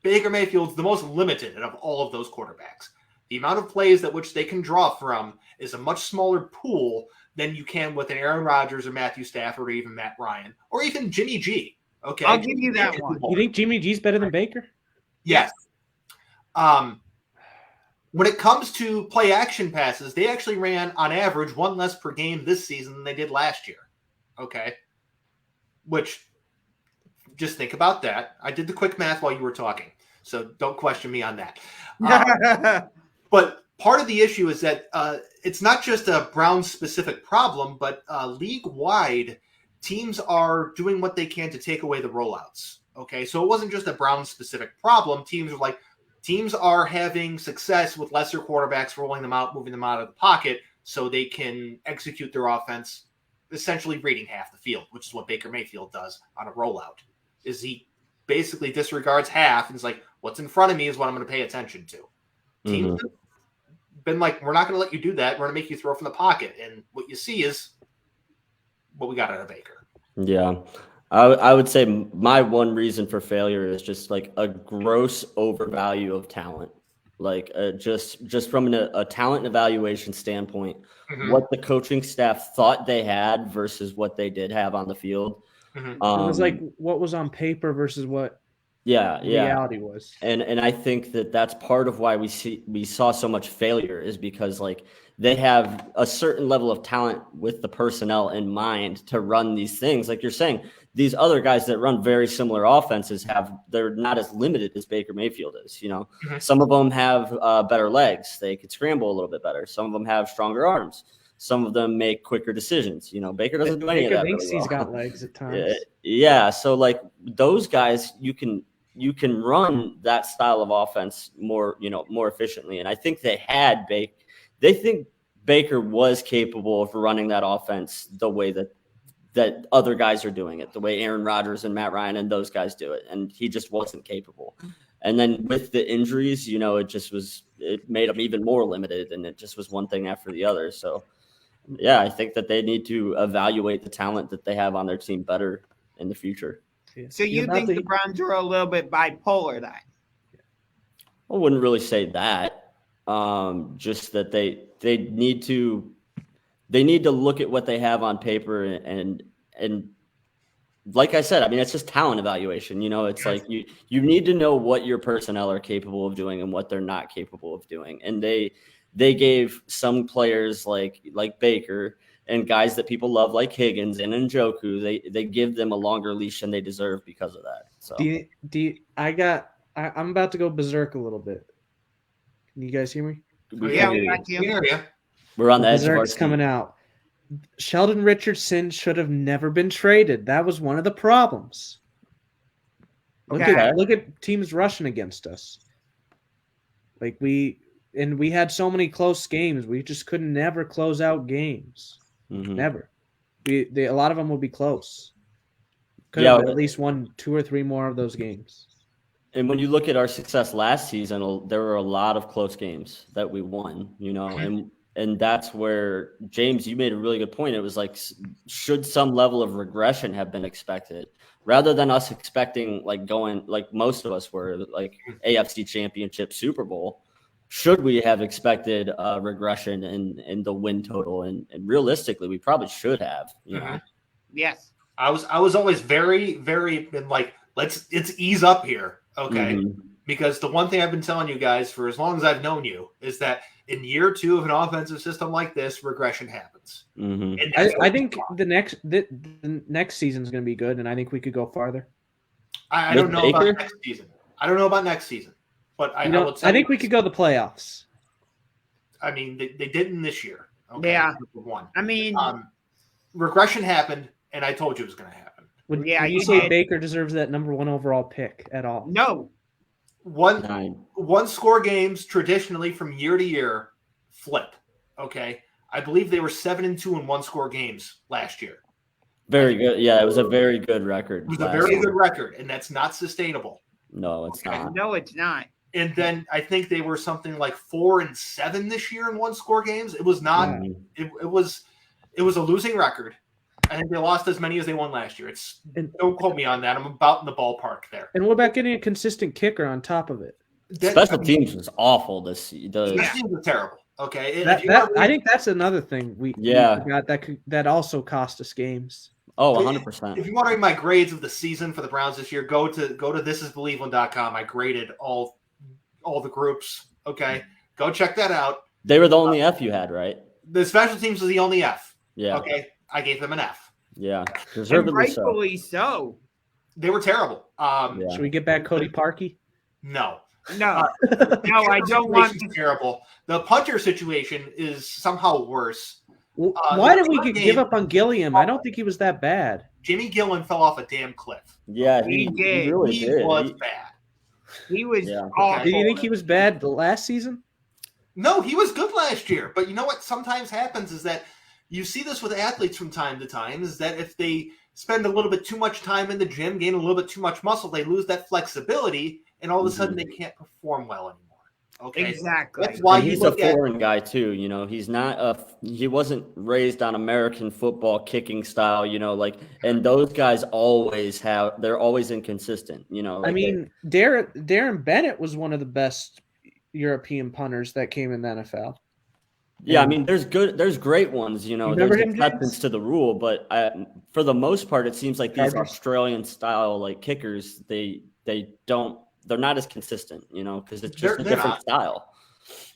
Baker Mayfield's the most limited of all of those quarterbacks. The amount of plays that which they can draw from is a much smaller pool than you can with an Aaron Rodgers or Matthew Stafford or even Matt Ryan or even Jimmy G. Okay, I'll give you that one. You think Jimmy G's better than Baker? Yes. When it comes to play action passes, they actually ran on average 1 less per game this season than they did last year. Okay. Which, just think about that. I did the quick math while you were talking, so don't question me on that. But part of the issue is that it's not just a Browns-specific problem, but league-wide, teams are doing what they can to take away the rollouts. Okay, so it wasn't just a Browns-specific problem. Teams are having success with lesser quarterbacks, rolling them out, moving them out of the pocket, so they can execute their offense, essentially reading half the field, which is what Baker Mayfield does on a rollout. Is he basically disregards half and is like, what's in front of me is what I'm going to pay attention to. Teams have been like, we're not going to let you do that. We're going to make you throw from the pocket. And what you see is what we got out of Baker. Yeah. I would say my one reason for failure is just like a gross overvalue of talent. Like just from a talent evaluation standpoint, what the coaching staff thought they had versus what they did have on the field. It was like what was on paper versus what reality was. And I think that's part of why we saw so much failure is because like they have a certain level of talent with the personnel in mind to run these things. Like you're saying, these other guys that run very similar offenses they're not as limited as Baker Mayfield is. You know, some of them have better legs. They could scramble a little bit better. Some of them have stronger arms. Some of them make quicker decisions. You know, Baker doesn't do any of that. Baker thinks he's got legs at times. Yeah. So like those guys, you can run that style of offense more efficiently. And I think they think Baker was capable of running that offense the way that other guys are doing it, the way Aaron Rodgers and Matt Ryan and those guys do it. And he just wasn't capable. And then with the injuries, it made him even more limited, and it just was one thing after the other. So yeah, I think that they need to evaluate the talent that they have on their team better in the future. So you think the Browns are a little bit bipolar then? I wouldn't really say that. Just that they need to they need to look at what they have on paper and like I said, I mean, it's just talent evaluation. It's like you need to know what your personnel are capable of doing and what they're not capable of doing. And they gave some players like Baker and guys that people love like Higgins and Njoku, they give them a longer leash than they deserve because of that. So I'm about to go berserk a little bit. Can you guys hear me? we got you. Yeah. We're on the edge of our Berserk's coming out. Sheldon Richardson should have never been traded. That was one of the problems. Look at teams rushing against us. Like we had so many close games. We just could never close out games. Mm-hmm. Never. A lot of them would be close. Could have at least won 2 or 3 more of those games. And when you look at our success last season, there were a lot of close games that we won, and that's where, James, you made a really good point. It was like, should some level of regression have been expected rather than us expecting going like most of us were like AFC Championship, Super Bowl? Should we have expected regression in the win total? And realistically, we probably should have. Yes. I was always very, very been like, let's ease up here. Okay. Mm-hmm. Because the one thing I've been telling you guys for as long as I've known you is that in year 2 of an offensive system like this, regression happens. Mm-hmm. And I think the next season is going to be good, and I think we could go farther. I don't know about next season. I don't know about next season, but I think we could go the playoffs. I mean, they didn't this year. Okay, yeah. One. I mean, regression happened, and I told you it was going to happen. Would you say Baker deserves that number 1 overall pick at all? No. One score games traditionally from year to year flip. Okay. I believe they were 7-2 in one score games last year. Very good. Yeah, it was a very good record. It was a very good record, and that's not sustainable. No, it's not. No, it's not. And then I think they were something like 4-7 this year in one score games. It was not. Yeah. It was a losing record. I think they lost as many as they won last year. Don't quote me on that. I'm about in the ballpark there. And what about getting a consistent kicker on top of it? Special teams was awful this season. Special teams were terrible. Okay, I think that's another thing we forgot that also cost us games. Oh, 100%. If you want to read my grades of the season for the Browns this year, go to thisisbelieveland.com. I graded all the groups. Okay, go check that out. They were the only F you had, right? The special teams was the only F. Yeah. Okay, I gave them an F. Yeah, rightfully so. They were terrible. Should we get back Cody Parkey? No. No, I don't want to. Terrible. The punter situation is somehow worse. Why did we give up on Gilliam? I don't think he was that bad. Jimmy Gillen fell off a damn cliff. Yeah, he really did. He was bad. He was awful. Did you think he was bad the last season? No, he was good last year. But you know what sometimes happens is that you see this with athletes from time to time, is that if they spend a little bit too much time in the gym, gain a little bit too much muscle, they lose that flexibility, and all of a sudden they can't perform well anymore. Okay, exactly. That's why he's a foreign guy too. He's not he wasn't raised on American football kicking style. And those guys they're always inconsistent. I mean, Darren Bennett was one of the best European punters that came in the NFL. Yeah, I memean, there's great ones. There's exceptions to the rule, but for the most part, it seems like these Australian style kickers, they're not as consistent, because it's just a different style.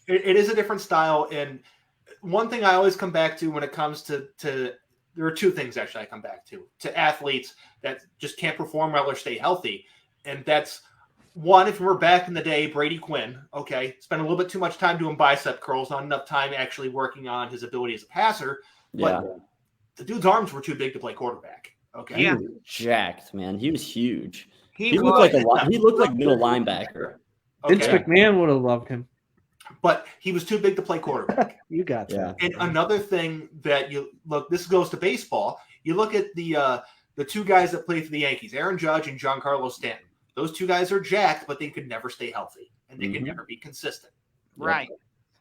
It is a different style. And one thing I always come back to when it comes to there are two things actually I come back to athletes that just can't perform well or stay healthy. And that's one, if we're back in the day, Brady Quinn, okay, spent a little bit too much time doing bicep curls, not enough time actually working on his ability as a passer. But the dude's arms were too big to play quarterback. Okay. He was jacked, man. He was huge. He looked like middle linebacker. Vince McMahon would have loved him. But he was too big to play quarterback. You got that. And another thing that this goes to baseball. You look at the two guys that played for the Yankees, Aaron Judge and Giancarlo Stanton. Those two guys are jacked, but they could never stay healthy, and they could never be consistent. Right.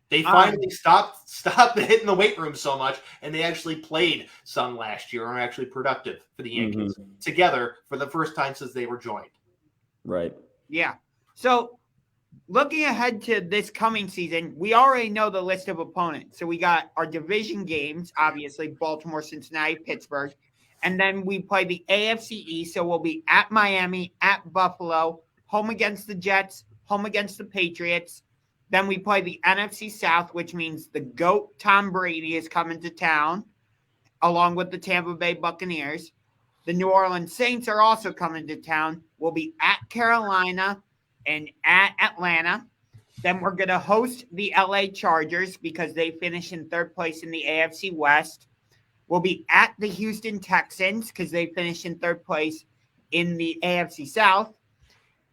They finally stopped hitting the weight room so much, and they actually played some last year and are actually productive for the Yankees together for the first time since they were joined. Right. Yeah. So looking ahead to this coming season, we already know the list of opponents. So we got our division games, obviously, Baltimore, Cincinnati, Pittsburgh. And then we play the AFC East. So we'll be at Miami, at Buffalo, home against the Jets, home against the Patriots. Then we play the NFC South, which means the GOAT Tom Brady is coming to town, along with the Tampa Bay Buccaneers. The New Orleans Saints are also coming to town. We'll be at Carolina and at Atlanta. Then we're going to host the LA Chargers because they finished in third place in the AFC West. We'll be at the Houston Texans because they finished in third place in the AFC South.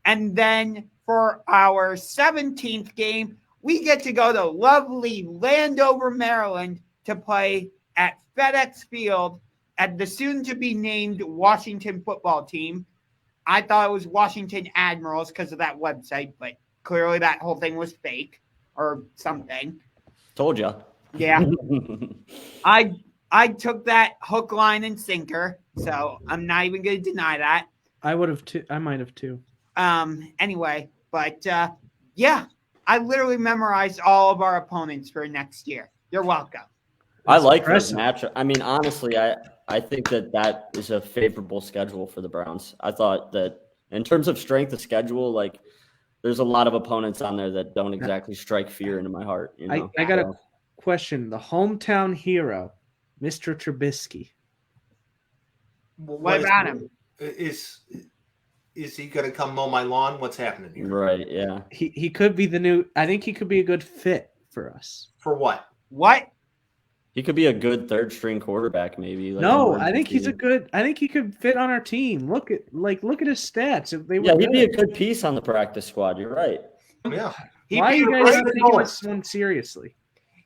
And then for our 17th game, we get to go to lovely Landover, Maryland to play at FedEx Field at the soon-to-be-named Washington football team. I thought it was Washington Admirals because of that website, but clearly that whole thing was fake or something. Told you. Yeah. I took that hook, line, and sinker, so I'm not even going to deny that. I would have too. I might have too. Anyway, but yeah, I literally memorized all of our opponents for next year. You're welcome. I like this matchup. I mean, honestly, I think that is a favorable schedule for the Browns. I thought that in terms of strength of schedule, like there's a lot of opponents on there that don't exactly strike fear into my heart. You know? I got a question. The hometown hero, Mr. Trubisky. What about him? Is he going to come mow my lawn? What's happening here? Right, yeah. He could be the new – I think he could be a good fit for us. For what? What? He could be a good third-string quarterback, maybe. Like no, I think he's a good – I think he could fit on our team. Look at his stats. If they were he'd be a good piece on the practice squad. You're right. Yeah. Why are you guys not taking this one seriously?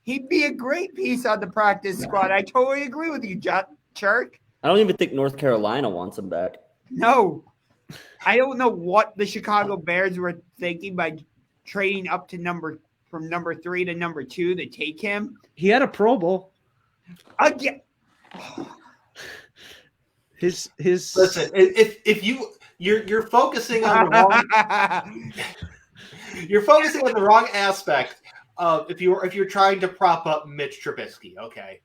He'd be a great piece on the practice squad. I totally agree with you, Church. I don't even think North Carolina wants him back. No. I don't know what the Chicago Bears were thinking by trading up to from number 3 to number 2 to take him. He had a Pro Bowl. Again. His Listen, if you're focusing on the wrong you're focusing on the wrong aspect of if you're trying to prop up Mitch Trubisky, okay.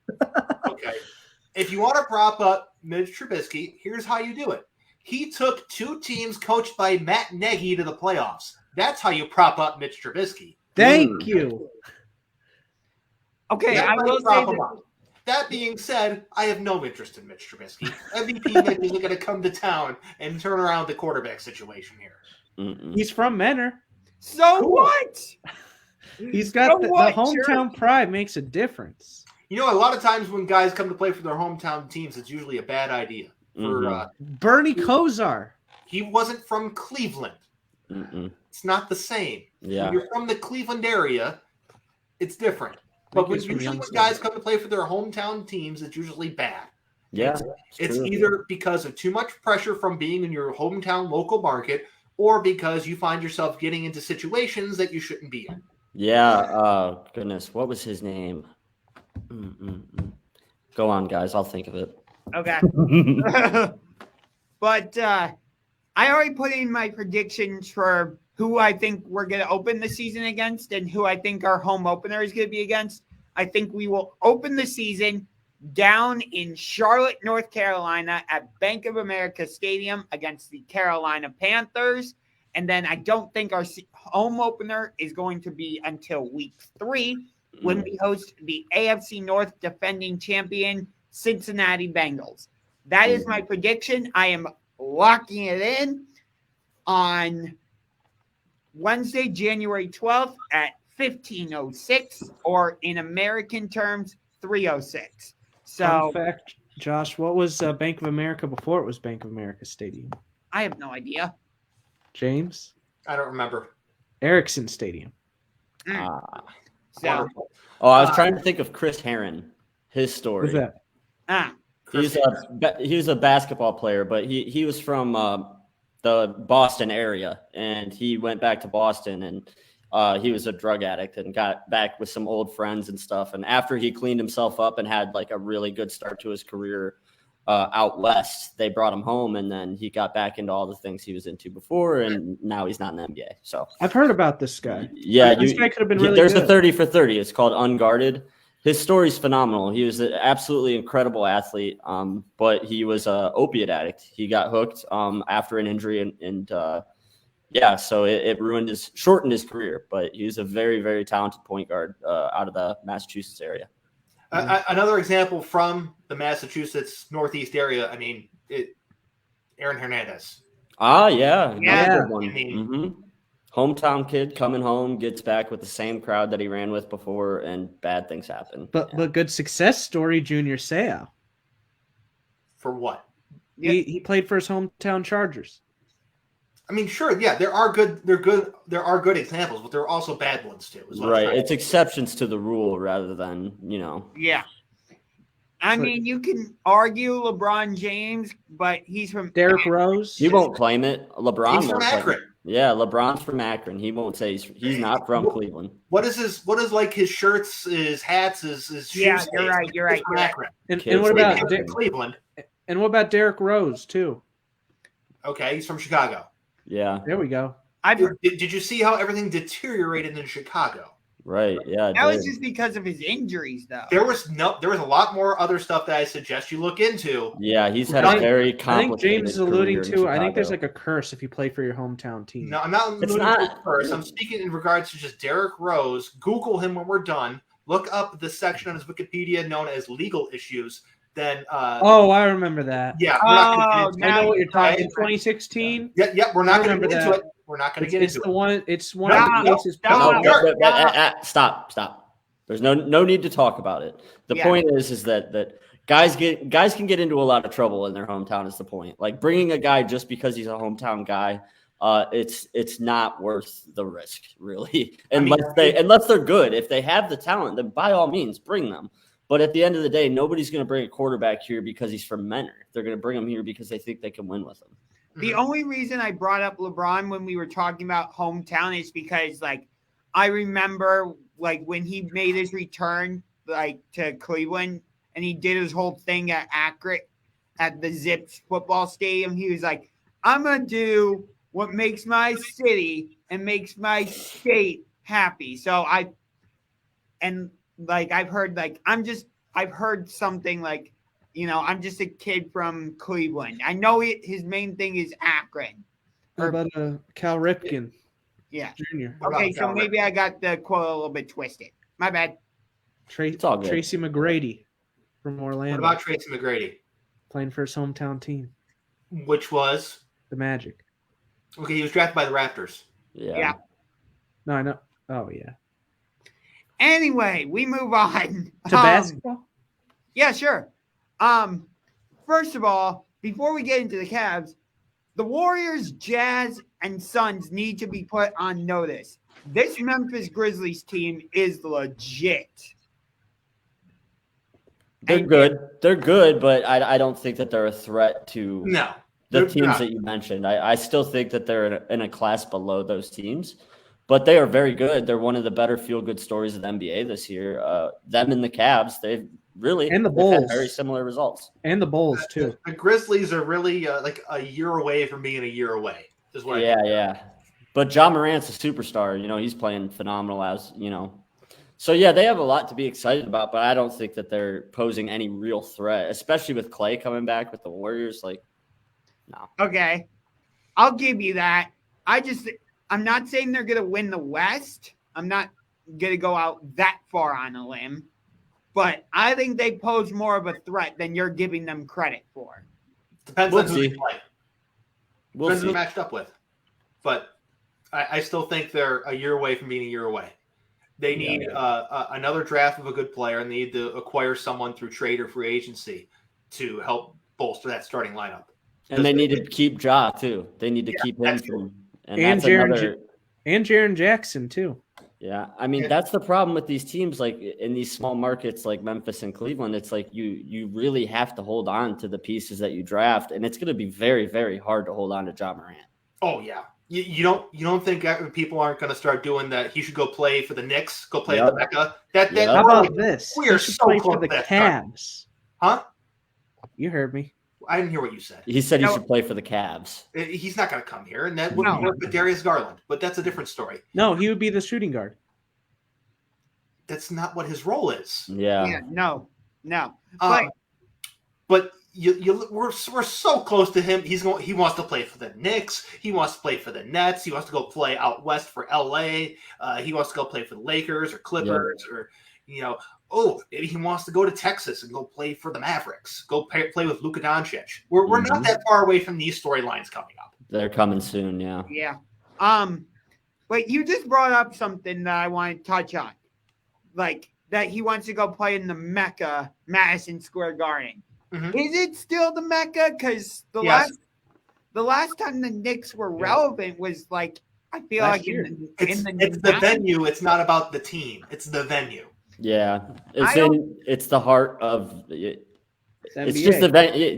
If you want to prop up Mitch Trubisky, here's how you do it. He took 2 teams coached by Matt Nagy to the playoffs. That's how you prop up Mitch Trubisky. Thank you. Okay, I will say that being said, I have no interest in Mitch Trubisky. MVP Mitch is going to come to town and turn around the quarterback situation here. Mm-mm. He's from Menor. So cool. What? He's got the hometown pride makes a difference. You know, a lot of times when guys come to play for their hometown teams, it's usually a bad idea. Bernie Kosar. He wasn't from Cleveland. Mm-mm. It's not the same. Yeah. When you're from the Cleveland area, it's different. But when guys come to play for their hometown teams, it's usually bad. Yeah. It's either because of too much pressure from being in your hometown local market or because you find yourself getting into situations that you shouldn't be in. Yeah. Goodness. What was his name? Go on, guys. I'll think of it. Okay. But I already put in my predictions for who I think we're going to open the season against and who I think our home opener is going to be against. I think we will open the season down in Charlotte, North Carolina at Bank of America Stadium against the Carolina Panthers. And then I don't think our home opener is going to be until week 3 when we host the AFC North defending champion Cincinnati Bengals. That is my prediction. I am locking it in on Wednesday, January 12th at 15:06, or in American terms, 3:06. So, fun fact, Josh, what was Bank of America before it was Bank of America Stadium? I have no idea. James? I don't remember. Ericsson Stadium. So, I was trying to think of Chris Herron, his story. Who's that? He was a basketball player, but he was from the Boston area, and he went back to Boston, and he was a drug addict and got back with some old friends and stuff. And after he cleaned himself up and had like a really good start to his career, out west. They brought him home, and then he got back into all the things he was into before, and now he's not in the NBA. So I've heard about this guy. Yeah, this guy could have been really there's good. a 30 for 30. It's called Unguarded. His story's phenomenal. He was an absolutely incredible athlete, but he was an opiate addict. He got hooked after an injury, and so it shortened his career. But he was a very, very talented point guard out of the Massachusetts area. Another example from the Massachusetts Northeast area. I mean, Aaron Hernandez. Yeah. Yeah. One. Hometown kid coming home, gets back with the same crowd that he ran with before, and bad things happen. But good success story, Junior Seau. For what? He played for his hometown Chargers. I mean, sure, yeah, there are good examples, but there are also bad ones too. Right, it's exceptions to the rule rather than, Yeah. I mean, you can argue LeBron James, but he's from Derrick Rose. He won't claim it. LeBron He's from Akron. Yeah, LeBron's from Akron. He won't say he's not from Cleveland. What is his shirts, his hats, his shoes? Yeah, you're right. And what about Cleveland? And what about Derrick Rose too? Okay, he's from Chicago. Yeah. There we go. Did you see how everything deteriorated in Chicago? Right. Yeah. That was just because of his injuries, though. There was a lot more other stuff that I suggest you look into. Yeah, he's had a very complicated. I think James is alluding to. I think there's like a curse if you play for your hometown team. No, I'm not alluding to a curse. I'm speaking in regards to just Derrick Rose. Google him when we're done. Look up the section on his Wikipedia known as legal issues. Then. I remember that. Yeah. I know what you're talking. In 2016. Yeah. We're not going to get into it. We're not going to get into it. It's one of the cases. Stop. There's no need to talk about it. The point is that guys can get into a lot of trouble in their hometown. Is the point? Like bringing a guy just because he's a hometown guy, it's not worth the risk, really. Unless they're good. If they have the talent, then by all means bring them. But at the end of the day, nobody's going to bring a quarterback here because he's from Menor. They're going to bring him here because they think they can win with him. The only reason I brought up LeBron when we were talking about hometown is because, I remember, when he made his return, to Cleveland, and he did his whole thing at Akron, at the Zips football stadium. He was like, I'm going to do what makes my city and makes my state happy. So I've heard, I've heard something I'm just a kid from Cleveland. I know his main thing is Akron. How about Cal Ripken? Yeah. Junior. Okay, so maybe I got the quote a little bit twisted. My bad. Tracy McGrady from Orlando. What about Tracy McGrady? Playing for his hometown team. Which was? The Magic. Okay, he was drafted by the Raptors. Yeah. No, I know. Oh, yeah. Anyway, we move on. To basketball? Yeah, sure. First of all, before we get into the Cavs, the Warriors, Jazz, and Suns need to be put on notice. This Memphis Grizzlies team is legit. They're good, but I don't think that they're a threat to the teams that you mentioned. I still think that they're in a class below those teams, but they are very good. They're one of the better feel-good stories of the NBA this year. Them and the Cavs, they've had very similar results. And the Bulls, too. The Grizzlies are really a year away from being a year away. Yeah. But Ja Morant's a superstar. He's playing phenomenal So, yeah, they have a lot to be excited about, but I don't think that they're posing any real threat, especially with Clay coming back with the Warriors. No. Okay. I'll give you that. I'm not saying they're going to win the West. I'm not going to go out that far on a limb. But I think they pose more of a threat than you're giving them credit for. Depends on who they play. Depends see. who they're matched up with. But I still think they're a year away from being a year away. They need another draft of a good player, and they need to acquire someone through trade or free agency to help bolster that starting lineup. And they need to keep Ja, too. They need to keep him from – and Jaren Jackson, too. Yeah, I mean, that's the problem with these teams, in these small markets like Memphis and Cleveland. It's you really have to hold on to the pieces that you draft, and it's going to be very, very hard to hold on to Ja Morant. Oh, yeah. You don't think people aren't going to start doing that? He should go play for the Knicks, go play at the Mecca. How about this? We are so play close for the to that Cavs. Huh? You heard me. I didn't hear what you said. He said he should play for the Cavs. He's not going to come here, and that wouldn't work with Darius Garland. But that's a different story. No, he would be the shooting guard. That's not what his role is. Yeah. No. But we're so close to him. He wants to play for the Knicks. He wants to play for the Nets. He wants to go play out west for LA. He wants to go play for the Lakers or Clippers or maybe he wants to go to Texas and go play for the Mavericks. Go play with Luka Doncic. We're not that far away from these storylines coming up. They're coming soon. Yeah. Yeah. But you just brought up something that I want to touch on, like that he wants to go play in the Mecca, Madison Square Garden. Mm-hmm. Is it still the Mecca? Because the last time the Knicks were relevant was like, I feel like it's the venue. It's not about the team. It's the venue. Yeah, it's the heart of it. It's just the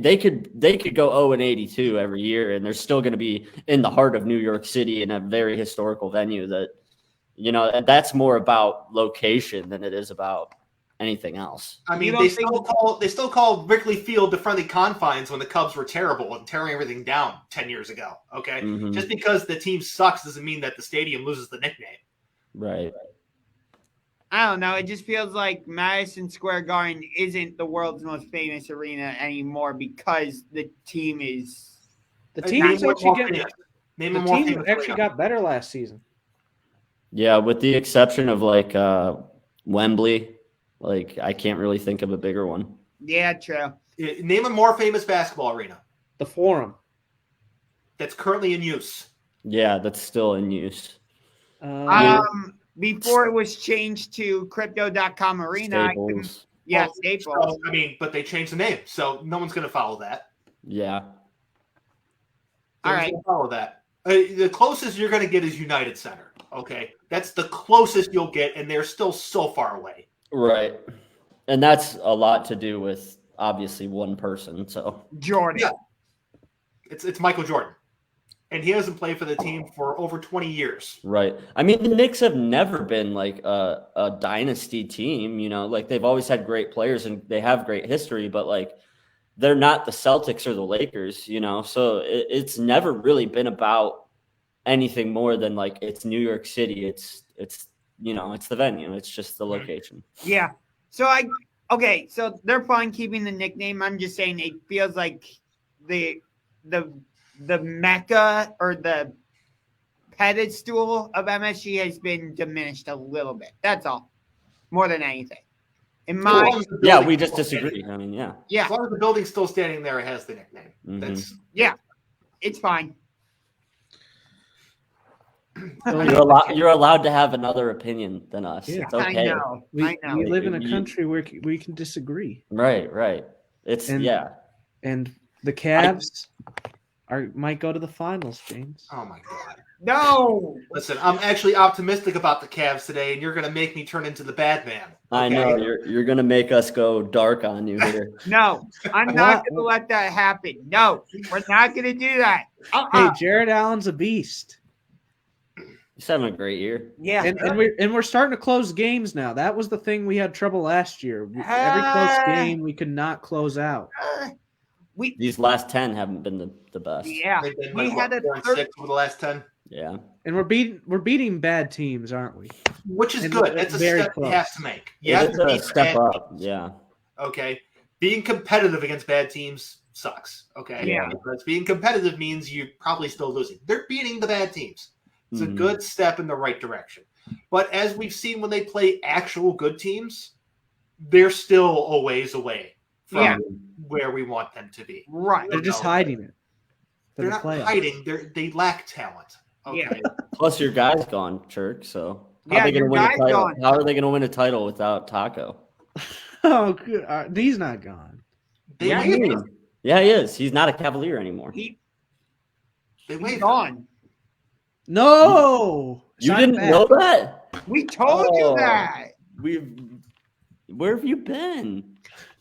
they could go 0-82 every year, and they're still going to be in the heart of New York City in a very historical venue. That that's more about location than it is about anything else. I mean, they still call Wrigley Field the friendly confines when the Cubs were terrible and tearing everything down 10 years ago. Okay, just because the team sucks doesn't mean that the stadium loses the nickname. Right. I don't know. It just feels like Madison Square Garden isn't the world's most famous arena anymore because the team is. The team actually got better last season. Yeah, with the exception of like Wembley, like I can't really think of a bigger one. Yeah, true. Name a more famous basketball arena. The Forum. That's currently in use. Yeah, that's still in use. Before it was changed to Crypto.com Arena. Staples. Staples. I mean, but they changed the name, so no one's going to follow that. Yeah. All right. Follow that. The closest you're going to get is United Center. Okay, that's the closest you'll get, and they're still so far away. Right, and that's a lot to do with obviously one person. So Jordan. Yeah. It's Michael Jordan. And he hasn't played for the team for over 20 years. Right. I mean, the Knicks have never been like a dynasty team, like they've always had great players and they have great history, but like they're not the Celtics or the Lakers, so it's never really been about anything more than like it's New York City. It's the venue. It's just the location. Yeah. So so they're fine keeping the nickname. I'm just saying it feels like the Mecca or the pedestal of MSG has been diminished a little bit. That's all. More than anything. We just disagree. I mean, yeah. As long as the building's still standing there, it has the nickname. Mm-hmm. It's fine. You're allowed to have another opinion than us. Yeah. It's okay. I know. We live in a country where we can disagree. Right. And the Cavs might go to the finals, James. Oh my God. No. Listen, I'm actually optimistic about the Cavs today, and you're going to make me turn into the bad man. Okay? I know you're going to make us go dark on you here. No, I'm not going to let that happen. No, we're not going to do that. Hey, Jared Allen's a beast. He's having a great year. Yeah, and we're starting to close games now. That was the thing we had trouble last year. Every close game we could not close out. These last 10 haven't been the best. Yeah, we had 4-6 over the last 10. Yeah, and we're beating bad teams, aren't we? Which is good. That's a step we have to make. It's a step up. Yeah. Okay, being competitive against bad teams sucks. Okay, yeah, because being competitive means you're probably still losing. They're beating the bad teams. It's a good step in the right direction. But as we've seen when they play actual good teams, they're still a ways away from where we want them to be. Right. They're just hiding it. They're not hiding. They lack talent. Okay. Yeah. Plus your guy's gone, Chirk. So how are they going to win a title? How are they going to win a title without Taco? Oh, good. He's not gone. Yeah, he is. He's not a Cavalier anymore. He's gone. No, you didn't know that? We told you that. Where have you been?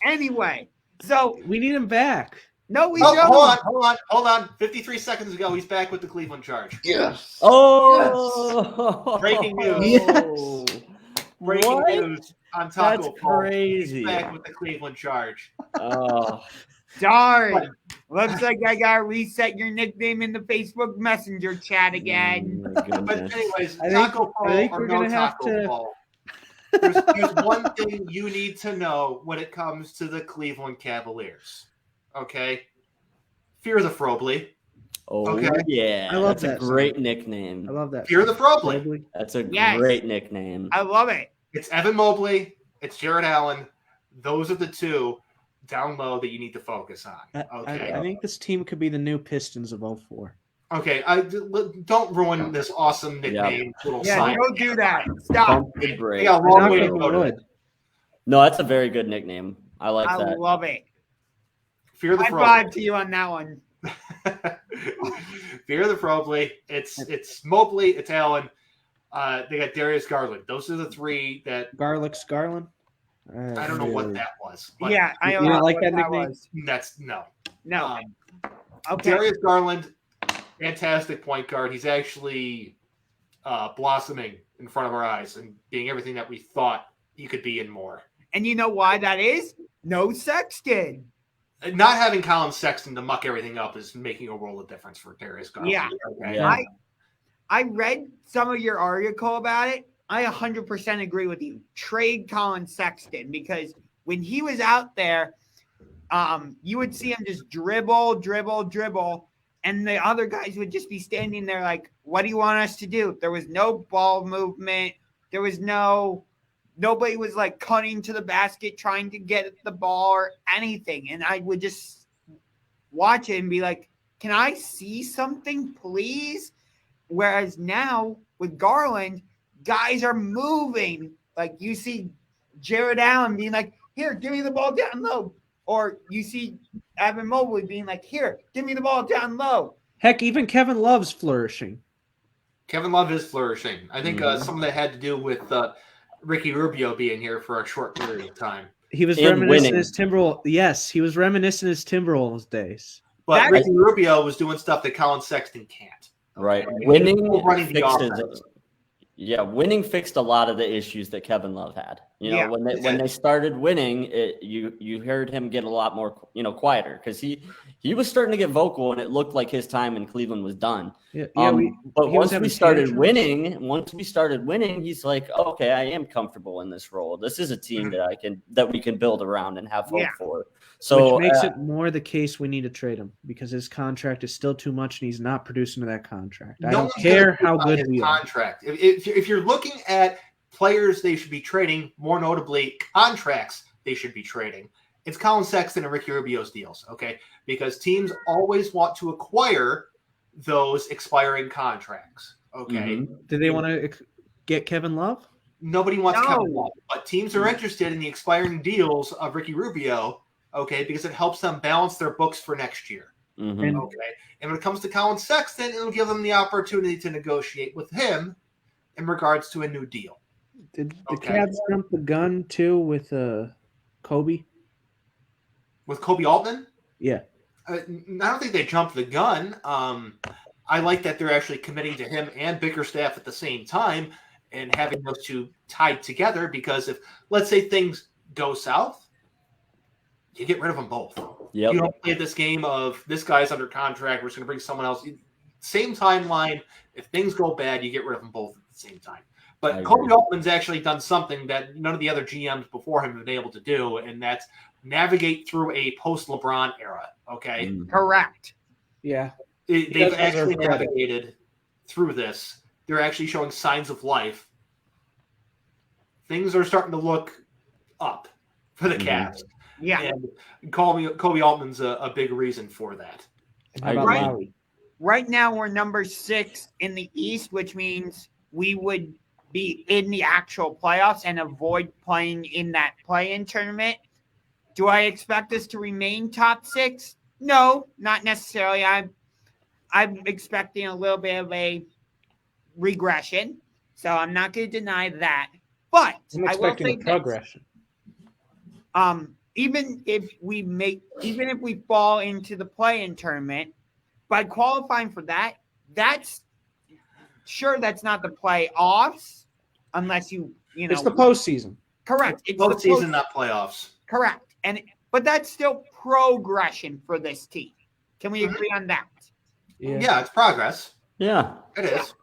Anyway, so we need him back. No, we don't. Hold on. 53 seconds ago, he's back with the Cleveland Charge. Yes. Oh, yes. Breaking news. Yes. Breaking news on Taco That's crazy. He's back with the Cleveland Charge. Oh, Darn. Looks like I gotta reset your nickname in the Facebook Messenger chat again. My But goodness. anyways, I Taco think Fall or we're no gonna have Taco to- Fall. There's one thing you need to know when it comes to the Cleveland Cavaliers. Okay? Fear the Frobley. Oh, Okay. yeah. I love That's a that great song. nickname. I love that. Fear the Frobley. Mobley. That's a Yes. great nickname. I love it. It's Evan Mobley. It's Jared Allen. Those are the two down low that you need to focus on. Okay. I think this team could be the new Pistons of 04. Okay. Don't ruin this awesome nickname. Little Yeah, sign. don't do that. Stop. Pump the brakes. They got a I long knock way to on go to wood. No, that's a very good nickname. I like I that. love it. Fear the High Frobley. five to you on that one. Fear the Frobley. It's Mobley. It's Allen. They got Darius Garland. Those are the three that Garlic Garland. I don't know what that was. But Yeah, I You don't don't know like what that nickname? was. that's no. No. Okay. Darius Garland, fantastic point guard. He's actually blossoming in front of our eyes and being everything that we thought he could be and more. And you know why that is? No Sexton. Not having Colin Sexton to muck everything up is making a world of difference for Darius Garland. Yeah. Okay? Yeah. I read some of your article about it. I 100% agree with you. Trade Colin Sexton because when he was out there, you would see him just dribble, and the other guys would just be standing there like, what do you want us to do? There was no ball movement. There was nobody was like cutting to the basket trying to get the ball or anything. And I would just watch it and be like, can I see something, please? Whereas now with Garland, guys are moving. Like you see Jared Allen being like, here, give me the ball down low. Or you see Evan Mobley being like, here, give me the ball down low. Heck, even Kevin Love's flourishing. Kevin Love is flourishing. I think some of that had to do with Ricky Rubio being here for a short period of time. He was And reminiscing winning. his Timberwolves. Yes, he was reminiscing his Timberwolves days. But That- Ricky Rubio was doing stuff that Colin Sexton can't. Right. Okay? Winning Running the fixes offense. winning fixed a lot of the issues that Kevin Love had. You know, Yeah. when they started winning, you heard him get a lot more, quieter because he was starting to get vocal and it looked like his time in Cleveland was done. Yeah, But he was once having we started tantrums. winning, he's like, oh, okay, I am comfortable in this role. This is a team that we can build around and have hope Yeah. for. So which makes it more the case we need to trade him because his contract is still too much and he's not producing to that contract. I No don't one's care gonna put how on good his we are. contract. If you're looking at players they should be trading, more notably contracts they should be trading, it's Colin Sexton and Ricky Rubio's deals, okay? Because teams always want to acquire those expiring contracts, okay? Do they want to get Kevin Love? Nobody wants No. Kevin Love, but teams are interested in the expiring deals of Ricky Rubio, okay, because it helps them balance their books for next year. Mhm. And- Okay. And when it comes to Colin Sexton, it'll give them the opportunity to negotiate with him in regards to a new deal. Did the Okay. Cavs jump the gun too with Kobe? With Kobe Altman, Yeah. I don't think they jumped the gun. I like that they're actually committing to him and Bickerstaff at the same time and having those two tied together because if, let's say, things go south, you get rid of them both. Yep. You don't play this game of this guy's under contract, we're just going to bring someone else. Same timeline. If things go bad, you get rid of them both at the same time. I But agree. Kobe Altman's actually done something that none of the other GMs before him have been able to do, and that's navigate through a post-LeBron era, okay? Mhm. Correct. Yeah. They've does actually deserve credit. navigated through this. They're actually showing signs of life. Things are starting to look up for the Mhm. Cavs. Yeah. And Kobe Altman's a big reason for that. And I how about agree. Lowry? Right now we're number 6 in the East, which means we would be in the actual playoffs and avoid playing in that play-in tournament. Do I expect us to remain top 6? No, not necessarily. I'm expecting a little bit of a regression, so I'm not going to deny that. But I'm I will expecting say a this. progression. Even if we fall into the play-in tournament, by qualifying for that, that's not the playoffs, unless you know It's the postseason. correct. It's Both the season, not playoffs. correct. And but that's still progression for this team. Can we agree on that? Yeah, it's progress. Yeah, it is.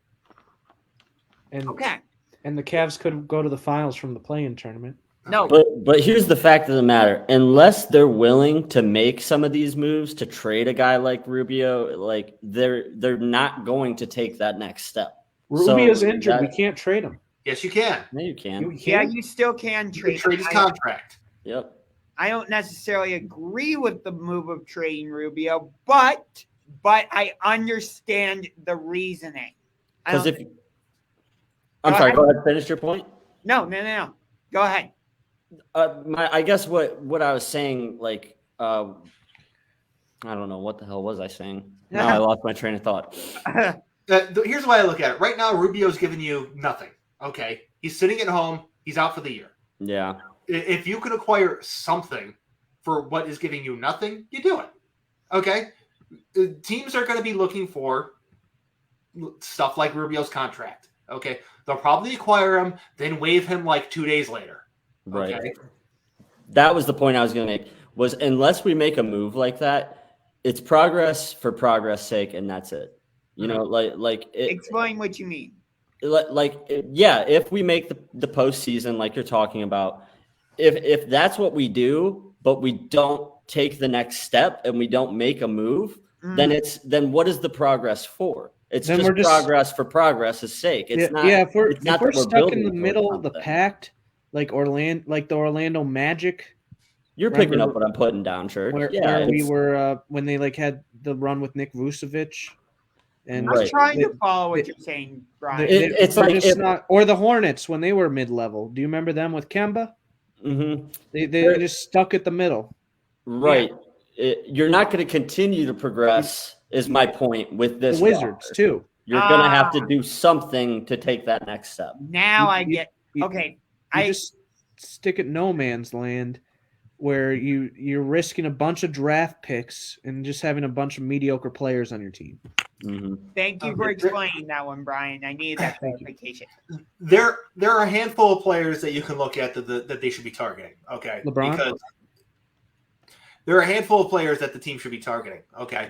Okay. And the Cavs could go to the finals from the play-in tournament. No, but here's the fact of the matter: unless they're willing to make some of these moves to trade a guy like Rubio, like they're not going to take that next step. Rubio's injured. We can't trade him. Yes, you can. No, you can. Yeah, you still can You trade. can trade his contract. Yep. I don't necessarily agree with the move of trading Rubio, but I understand the reasoning. Because I'm sorry, go ahead, finish your point. No. Go ahead. I guess what I was saying, like, I don't know, what the hell was I saying? Now I lost my train of thought. Here's the way I look at it. Right now, Rubio's giving you nothing. Okay, he's sitting at home. He's out for the year. Yeah. If you can acquire something for what is giving you nothing, you do it. Okay, teams are going to be looking for stuff like Rubio's contract. Okay, they'll probably acquire him, then waive him like 2 days later. Right. Okay? That was the point I was going to make. Was unless we make a move like that, it's progress for progress sake, and that's it. You know, Explain what you mean. If we make the postseason, like you're talking about, if that's what we do, but we don't take the next step and we don't make a move, then what is the progress for? It's then just progress for progress' sake. It's not. Yeah, if we're we're stuck in the middle of the pact, like the Orlando Magic. You're picking up what I'm putting down, Church. Where we were when they had the run with Nick Vucevic. And I'm trying to follow what you're saying, Brian. It's like or the Hornets when they were mid-level. Do you remember them with Kemba? Mm-hmm. They just stuck at the middle. Right. Yeah. You're not going to continue to progress, is my point with this. The Wizards too. You're going to have to do something to take that next step. Now I get okay. I just stick at no man's land, where you're risking a bunch of draft picks and just having a bunch of mediocre players on your team. Mm-hmm. Thank you for explaining that one, Brian. I needed that clarification. There are a handful of players that you can look at that they should be targeting. Okay, LeBron. Because there are a handful of players that the team should be targeting. Okay,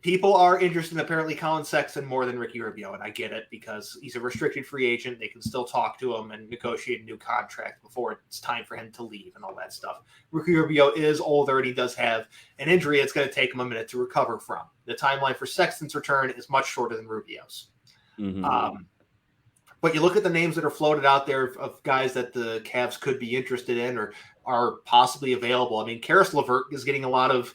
people are interested in apparently Colin Sexton more than Ricky Rubio, and I get it because he's a restricted free agent. They can still talk to him and negotiate a new contract before it's time for him to leave and all that stuff. Ricky Rubio is older and he does have an injury it's going to take him a minute to recover from. The timeline for Sexton's return is much shorter than Rubio's. Mm-hmm. But you look at the names that are floated out there of guys that the Cavs could be interested in or are possibly available. I mean, Karis LeVert is getting a lot of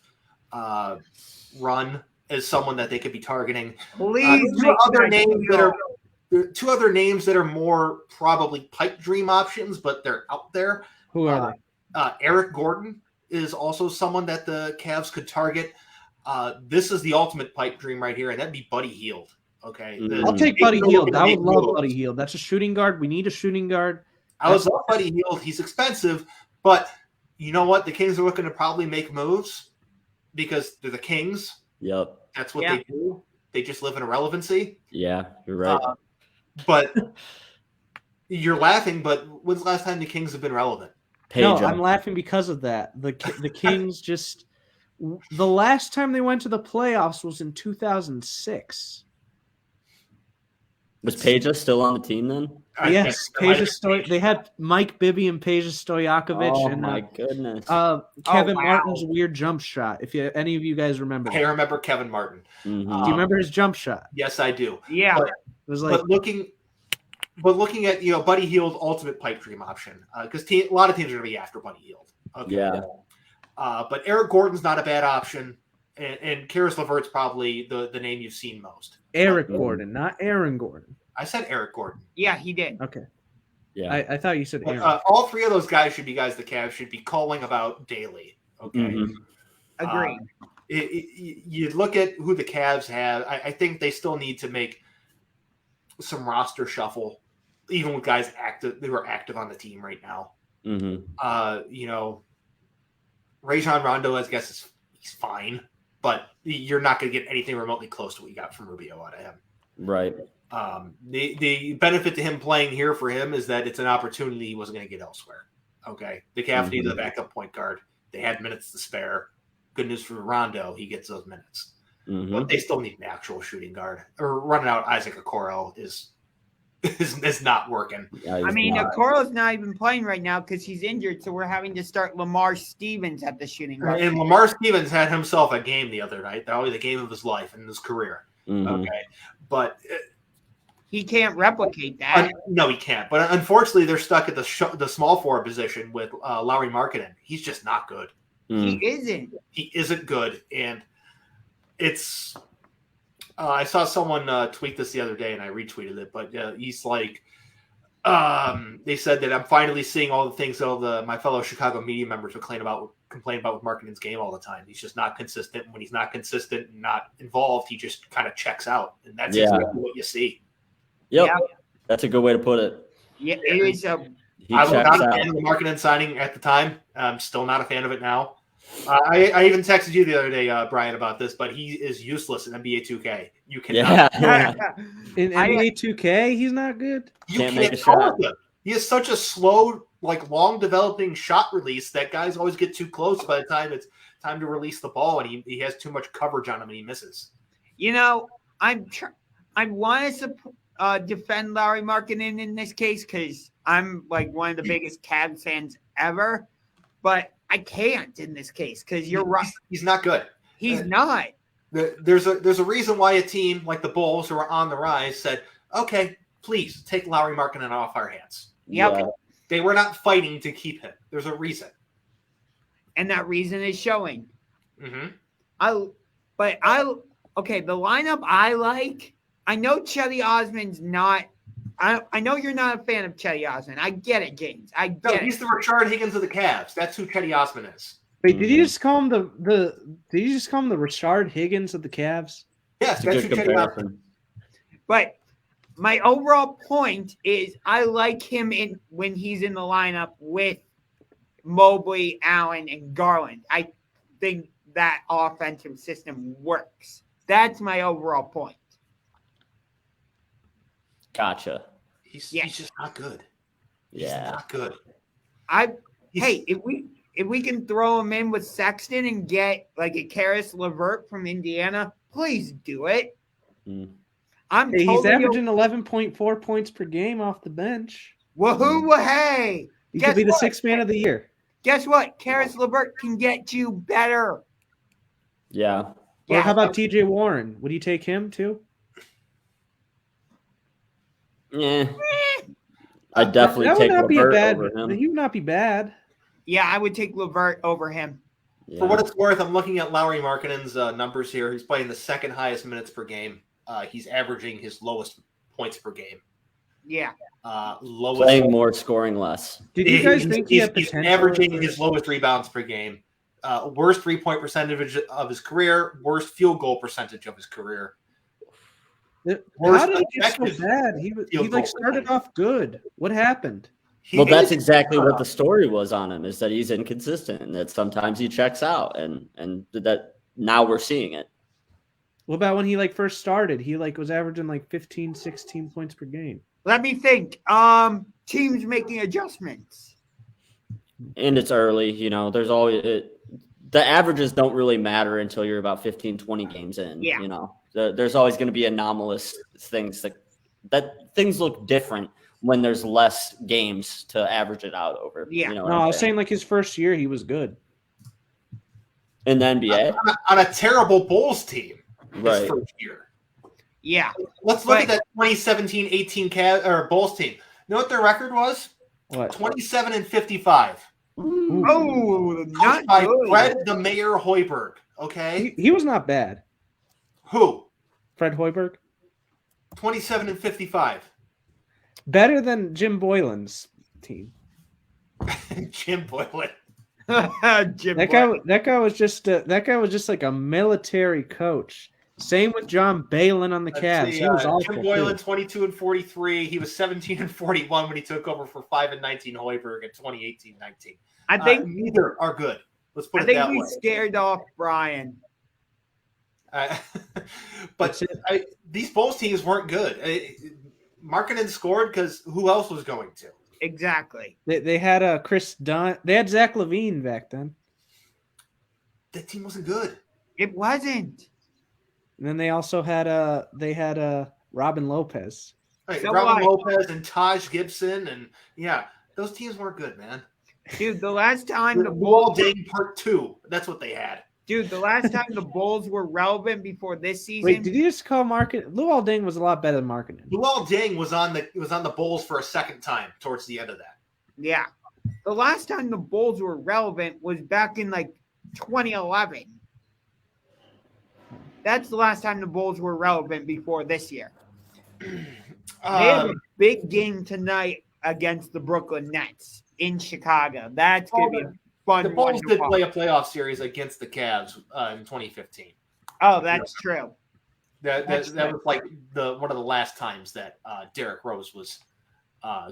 run as someone that they could be targeting. Please two other names that are more probably pipe dream options, but they're out there. Who are they? Eric Gordon is also someone that the Cavs could target. This is the ultimate pipe dream right here, and that'd be Buddy Hield. Okay, I'll take Buddy Hield. I would love Buddy Hield. That's a shooting guard. We need a shooting guard. I would love Buddy Hield. He's expensive, but you know what? The Kings are looking to probably make moves because they're the Kings. Yep. That's what they do. They just live in irrelevancy. Yeah, you're right. But you're laughing, but when's the last time the Kings have been relevant? I'm laughing because of that. The Kings just – the last time they went to the playoffs was in 2006. Was Peja still on the team then? Yes, they had Mike Bibby and Peja Stojakovic. Oh, and, my goodness. Kevin Martin's weird jump shot, if any of you guys remember that. I remember Kevin Martin. Mm-hmm. Do you remember his jump shot? Yes, I do. Yeah. But, it was like, looking at Buddy Hield ultimate pipe dream option because a lot of teams are going to be after Buddy Hield. Okay. Yeah. But Eric Gordon's not a bad option, and Karis LeVert's probably the name you've seen most. Eric Gordon, not Aaron Gordon. I said Eric Gordon. Yeah, he did. Okay. Yeah. I thought you said Aaron. All three of those guys should be guys the Cavs should be calling about daily. Okay. Mm-hmm. Agreed. You look at who the Cavs have. I think they still need to make some roster shuffle, even with guys who are active on the team right now. Mm-hmm. Rajon Rondo, I guess he's fine, but you're not going to get anything remotely close to what you got from Rubio out of him. Right. The benefit to him playing here for him is that it's an opportunity he wasn't going to get elsewhere. Okay, the Cavs needed a backup point guard. They had minutes to spare. Good news for Rondo, he gets those minutes. But they still need an actual shooting guard. Or running out Isaac Okoro is not working. Yeah, I mean, Okoro's not even playing right now because he's injured, so we're having to start Lamar Stevens at the shooting guard. And Lamar Stevens had himself a game the other night, probably the game of his life in his career. Okay, but he can't replicate that. No, he can't. But unfortunately, they're stuck at the small forward position with Lauri Markkanen. He's just not good. He isn't. He isn't good, and it's. I saw someone tweet this the other day, and I retweeted it. But he's like, they said that I'm finally seeing all the things that my fellow Chicago media members complain about with Markkanen's game all the time. He's just not consistent. When he's not consistent and not involved, he just kind of checks out, and that's exactly what you see. Yep, that's a good way to put it. Yeah, it is. I was not a fan of the Markkanen signing at the time. I'm still not a fan of it now. I even texted you the other day, Brian, about this, but he is useless in NBA 2K. You cannot. In NBA 2K, he's not good. You can't make a shot. He has such a slow, long developing shot release that guys always get too close by the time it's time to release the ball, and he has too much coverage on him and he misses. I want to defend Lauri Markkanen in this case because I'm one of the biggest Cavs fans ever, but I can't in this case because you're right. He's not good. He's not. There's a reason why a team like the Bulls, who are on the rise, said, "Okay, please take Lauri Markkanen off our hands." Yep. Yeah. They were not fighting to keep him. There's a reason, and that reason is showing. Mm-hmm. The lineup I like. I know Chetty Osman's not. I know you're not a fan of Chetty Osman. I get it, James. He's the Rashard Higgins of the Cavs. That's who Chetty Osman is. Wait, did you just call him the Rashard Higgins of the Cavs? Yes, that's who Chetty Osman. But my overall point is I like him when he's in the lineup with Mobley, Allen, and Garland. I think that offensive system works. That's my overall point. Gotcha. He's just not good. He's not good. If we can throw him in with Sexton and get a Karis LeVert from Indiana, please do it. He's averaging 11.4 points per game off the bench. Woohoo! Hey, he could be the sixth man of the year. Guess what? Karis LeVert can get you better. Yeah. Or how about TJ Warren? Would you take him too? Yeah, I'd definitely take LeVert over him. He would not be bad. Yeah, I would take LeVert over him. Yeah. For what it's worth, I'm looking at Lauri Markkanen's numbers here. He's playing the second highest minutes per game. He's averaging his lowest points per game. Yeah. Lowest. Playing more, scoring less. Did you guys think he's averaging his lowest rebounds per game? Worst 3-point percentage of his career. Worst field goal percentage of his career. How did he get so bad? He started off good. What happened? Well, that's exactly what the story was on him, is that he's inconsistent and that sometimes he checks out, and that now we're seeing it. What about when he first started? He was averaging 15, 16 points per game. Let me think. Teams making adjustments. And it's early, there's always the averages don't really matter until you're about 15, 20 games in. Yeah. There's always going to be anomalous things that things look different when there's less games to average it out over. Yeah. I was saying his first year he was good. In the NBA? On a terrible Bulls team. Right. His first year. Yeah. Let's look at that 2017-18 Bulls team. You know what their record was? What? 27-55. Ooh. Oh, not by good. Fred the Mayor Hoiberg. Okay. He was not bad. Who? Fred Hoiberg. 27-55. Better than Jim Boylan's team. Jim Boylan. That guy was just a military coach. Same with John Balin on the Cavs. He was awful. Jim Boylan, 22-43. He was 17-41 when he took over for 5-19 Hoiberg in 2018-19. I think neither are good. Let's put it that way. I think we scared off Brian. But these Bulls teams weren't good. Markkanen scored because who else was going to? Exactly. They had Chris Dunn. They had Zach LaVine back then. That team wasn't good. It wasn't. And then they also had Robin Lopez. Right, So Robin what? Lopez and Taj Gibson, and those teams weren't good, man. Dude, the last time the Wall Bulls Ding Part 2. That's what they had. Dude, the last time the Bulls were relevant before this season. Wait, did you just call Market? Luol Deng was a lot better than Marketing. Luol Deng was on the Bulls for a second time towards the end of that. Yeah. The last time the Bulls were relevant was back in like 2011. That's the last time the Bulls were relevant before this year. They have a big game tonight against the Brooklyn Nets in Chicago. That's going to be a fun The one Bulls to did watch. play a playoff series against the Cavs in 2015. Oh, that's true. That That's was like one of the last times that Derrick Rose was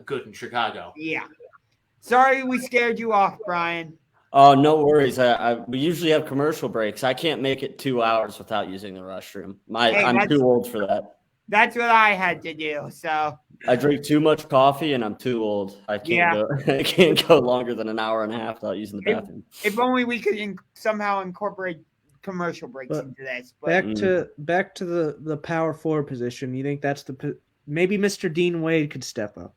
good in Chicago. Yeah. Sorry we scared you off, Brian. Oh, no worries. We usually have commercial breaks. I can't make it 2 hours without using the restroom. I'm too old for that. That's what I had to do. So I drink too much coffee and I'm too old. I can't go longer than an hour and a half without using the bathroom. if only we could somehow incorporate commercial breaks into this. But Back to the power forward position. You think that's maybe Mr. Dean Wade could step up?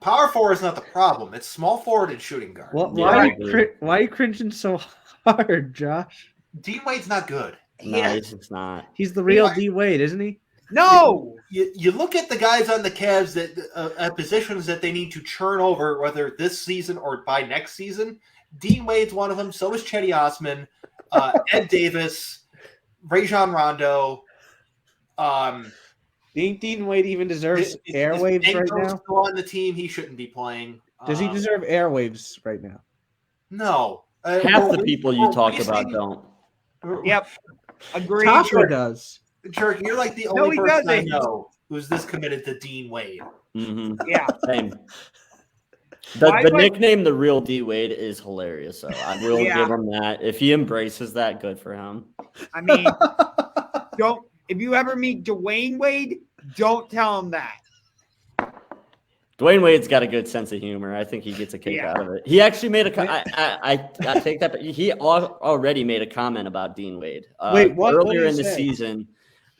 Power forward is not the problem. It's small forward and shooting guard. Why are you cringing so hard, Josh? Dean Wade's not good. No, it's not. He's the real D Wade, isn't he? no. You look at the guys on the Cavs that at positions that they need to churn over, whether this season or by next season. Dean Wade's one of them. So is Chetty Osman, Ed Davis, Rajon Rondo. Do you think Dean Wade even deserves airwaves right now? Still on the team, he shouldn't be playing. Does he deserve airwaves right now? No. Half the people you talk about don't. Yep. Agreed. Tasha does. Jerk, you're like the No, only he person I doesn't. know who's this committed to Dean Wade. Mm-hmm. Yeah. Same. Why The would- nickname "The Real D Wade" is hilarious. So I will Yeah. give him that. If he embraces that, good for him. I mean, if you ever meet Dwayne Wade, don't tell him that. Dwayne Wade's got a good sense of humor. I think he gets a kick out of it. He actually made I take that. He already made a comment about Dean Wade. Wait, what? Earlier What in did the he say? season?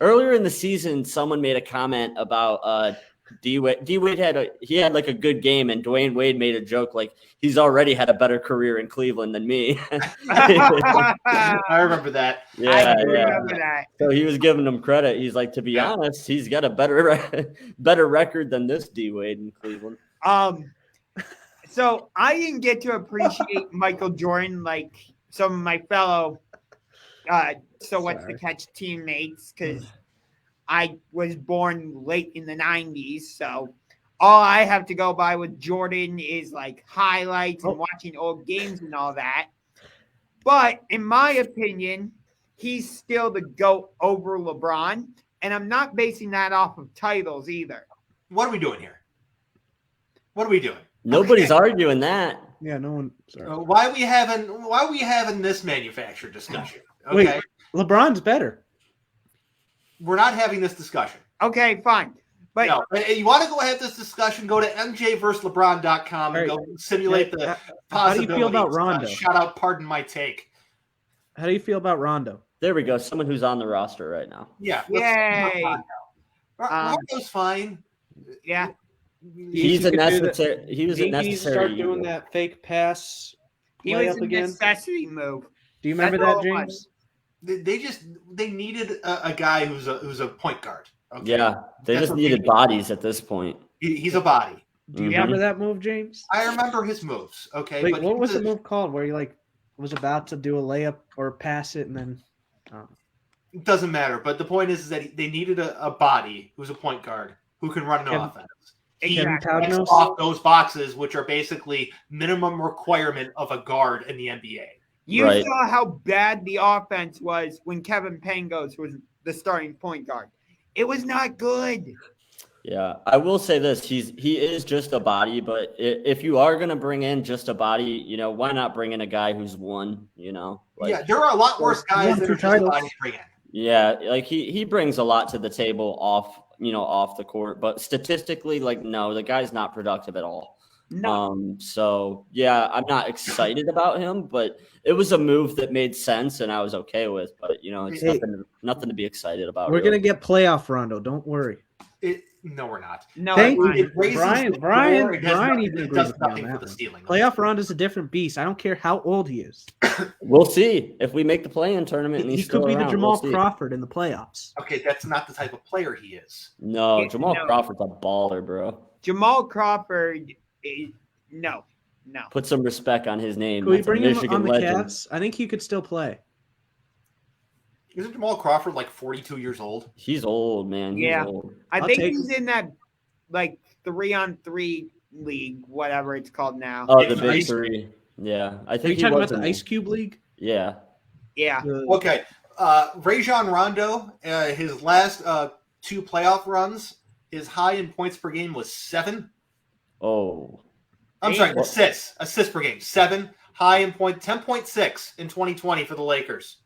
Earlier in the season, someone made a comment about D Wade. D Wade had like a good game, and Dwayne Wade made a joke like he's already had a better career in Cleveland than me. I remember that. I do remember that. So he was giving him credit. He's like, to be honest, he's got a better record than this D Wade in Cleveland. So I didn't get to appreciate Michael Jordan like some of my fellow what's the catch teammates, because I was born late in the 90s, so all I have to go by with Jordan is like highlights and watching old games and all that. But in my opinion, he's still the GOAT over LeBron, and I'm not basing that off of titles either. What are we doing here? What are we doing? Nobody's arguing that. Yeah, no one. Sorry. Why are we having this manufactured discussion? Okay, Wait, LeBron's better. we're not having this discussion. Okay, fine. But No, you want to go have this discussion? Go to mjversuslebron.com and go simulate the How do you possibilities. feel about Rondo? Shout out, pardon my take. How do you feel about Rondo? There we go. Someone who's on the roster right now. Yeah, Yay. Rondo's fine. yeah, He was a necessary You think he needs to start evil. doing that fake pass he was layup a again? necessity move. Do you remember That's all that, it James? They needed a guy who's a point guard. Okay? Yeah, they That's just what needed they- bodies at this point. He's a body. Do you Mhm. remember that move, James? I remember his moves. Okay, Wait, but what was he's the move called where he was about to do a layup or pass it and then? It doesn't matter. But the point is that they needed a body who's a point guard who can run an Kevin- offense. He Kevin checks Townos? off those boxes, which are basically minimum requirement of a guard in the NBA. You Right. saw how bad the offense was when Kevin Pangos was the starting point guard. It was not good. Yeah, I will say this: he is just a body, but if you are going to bring in just a body, why not bring in a guy who's won? Yeah, there are a lot worse guys won that two are just a titles. body to bring in. Yeah, like he brings a lot to the table off off the court. But statistically, like, no, the guy's not productive at all. No. So yeah, I'm not excited about him, but it was a move that made sense and I was okay with. But it's nothing to be excited about. We're really. gonna get playoff Rondo. Don't worry. No, we're not. No, Thank it's you, fine. Brian. It Brian even it agrees does with me on nothing that for the one. stealing. Playoff Rondo's a different beast. I don't care how old he is. We'll see if we make the play-in tournament. And He he's could still be the around. Jamal We'll see. Crawford in the playoffs. Okay, that's not the type of player he is. No, Jamal No. Crawford's a baller, bro. Jamal Crawford is no. Put some respect on his name. Could we That's a bring him Michigan on the legend. Cavs? I think he could still play. Isn't Jamal Crawford like 42 years old? He's old, man. He's Yeah. old. I I'll think take he's in that like 3-on-3 league, whatever it's called now. Oh, It's the big Ice- three. Yeah, I Are you think he talking was about the in- Ice Cube League? Yeah, Yeah. Okay. Rajon Rondo, his last 2 playoff runs, his high in points per game was 7. Oh, I'm sorry, assists per game, 7. High in 10.6 in 2020 for the Lakers.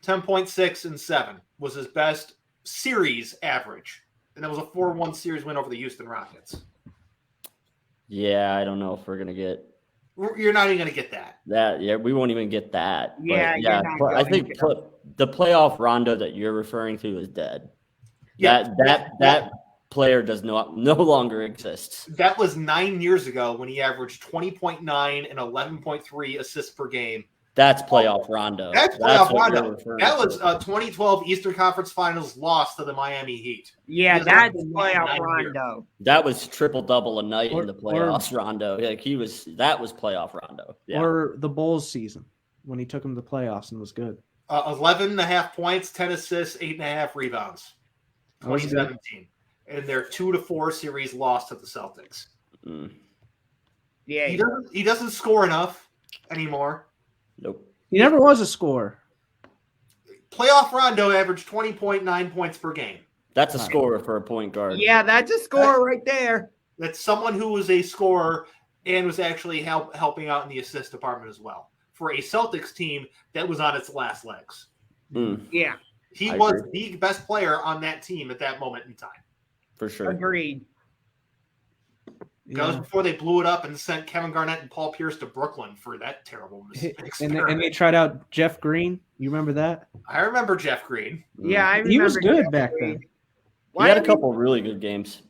10.6 and 7 was his best series average. And that was a 4-1 series win over the Houston Rockets. yeah. I don't know if we're gonna get You're not even going to get that. that. Yeah, we won't even get that. But Yeah, you're not but I going think to. the playoff Rondo that you're referring to is dead. Yeah, That player does no longer exists. That was 9 years ago when he averaged 20.9 and 11.3 assists per game. That's playoff Rondo. That's playoff what you're Rondo. referring That to. was 2012 Eastern Conference Finals loss to the Miami Heat. Yeah, He that's was playoff 9 years. Rondo. That was triple double a night Or- in the playoffs, Rondo. Like that was playoff Rondo. Yeah. Or the Bulls season when he took him to the playoffs and was good. 11.5 points, 10 assists, 8.5 rebounds. That was good. 2017. And their 2-4 series lost to the Celtics. Mm, Yeah. He doesn't score enough anymore. nope. He never was a scorer. Playoff Rondo averaged 20.9 points per game. That's a Right. scorer for a point guard. Yeah, that's a score right there. That's someone who was a scorer and was actually helping out in the assist department as well for a Celtics team that was on its last legs. Mm, Yeah, He I was agree. the best player on that team at that moment in time. for sure. agreed. That was Yeah. before they blew it up and sent Kevin Garnett and Paul Pierce to Brooklyn for that terrible experiment. And they tried out Jeff Green. You remember that? I remember Jeff Green. Yeah, I remember. He was good Jeff back Green. then. He Why had a are you- couple really good games.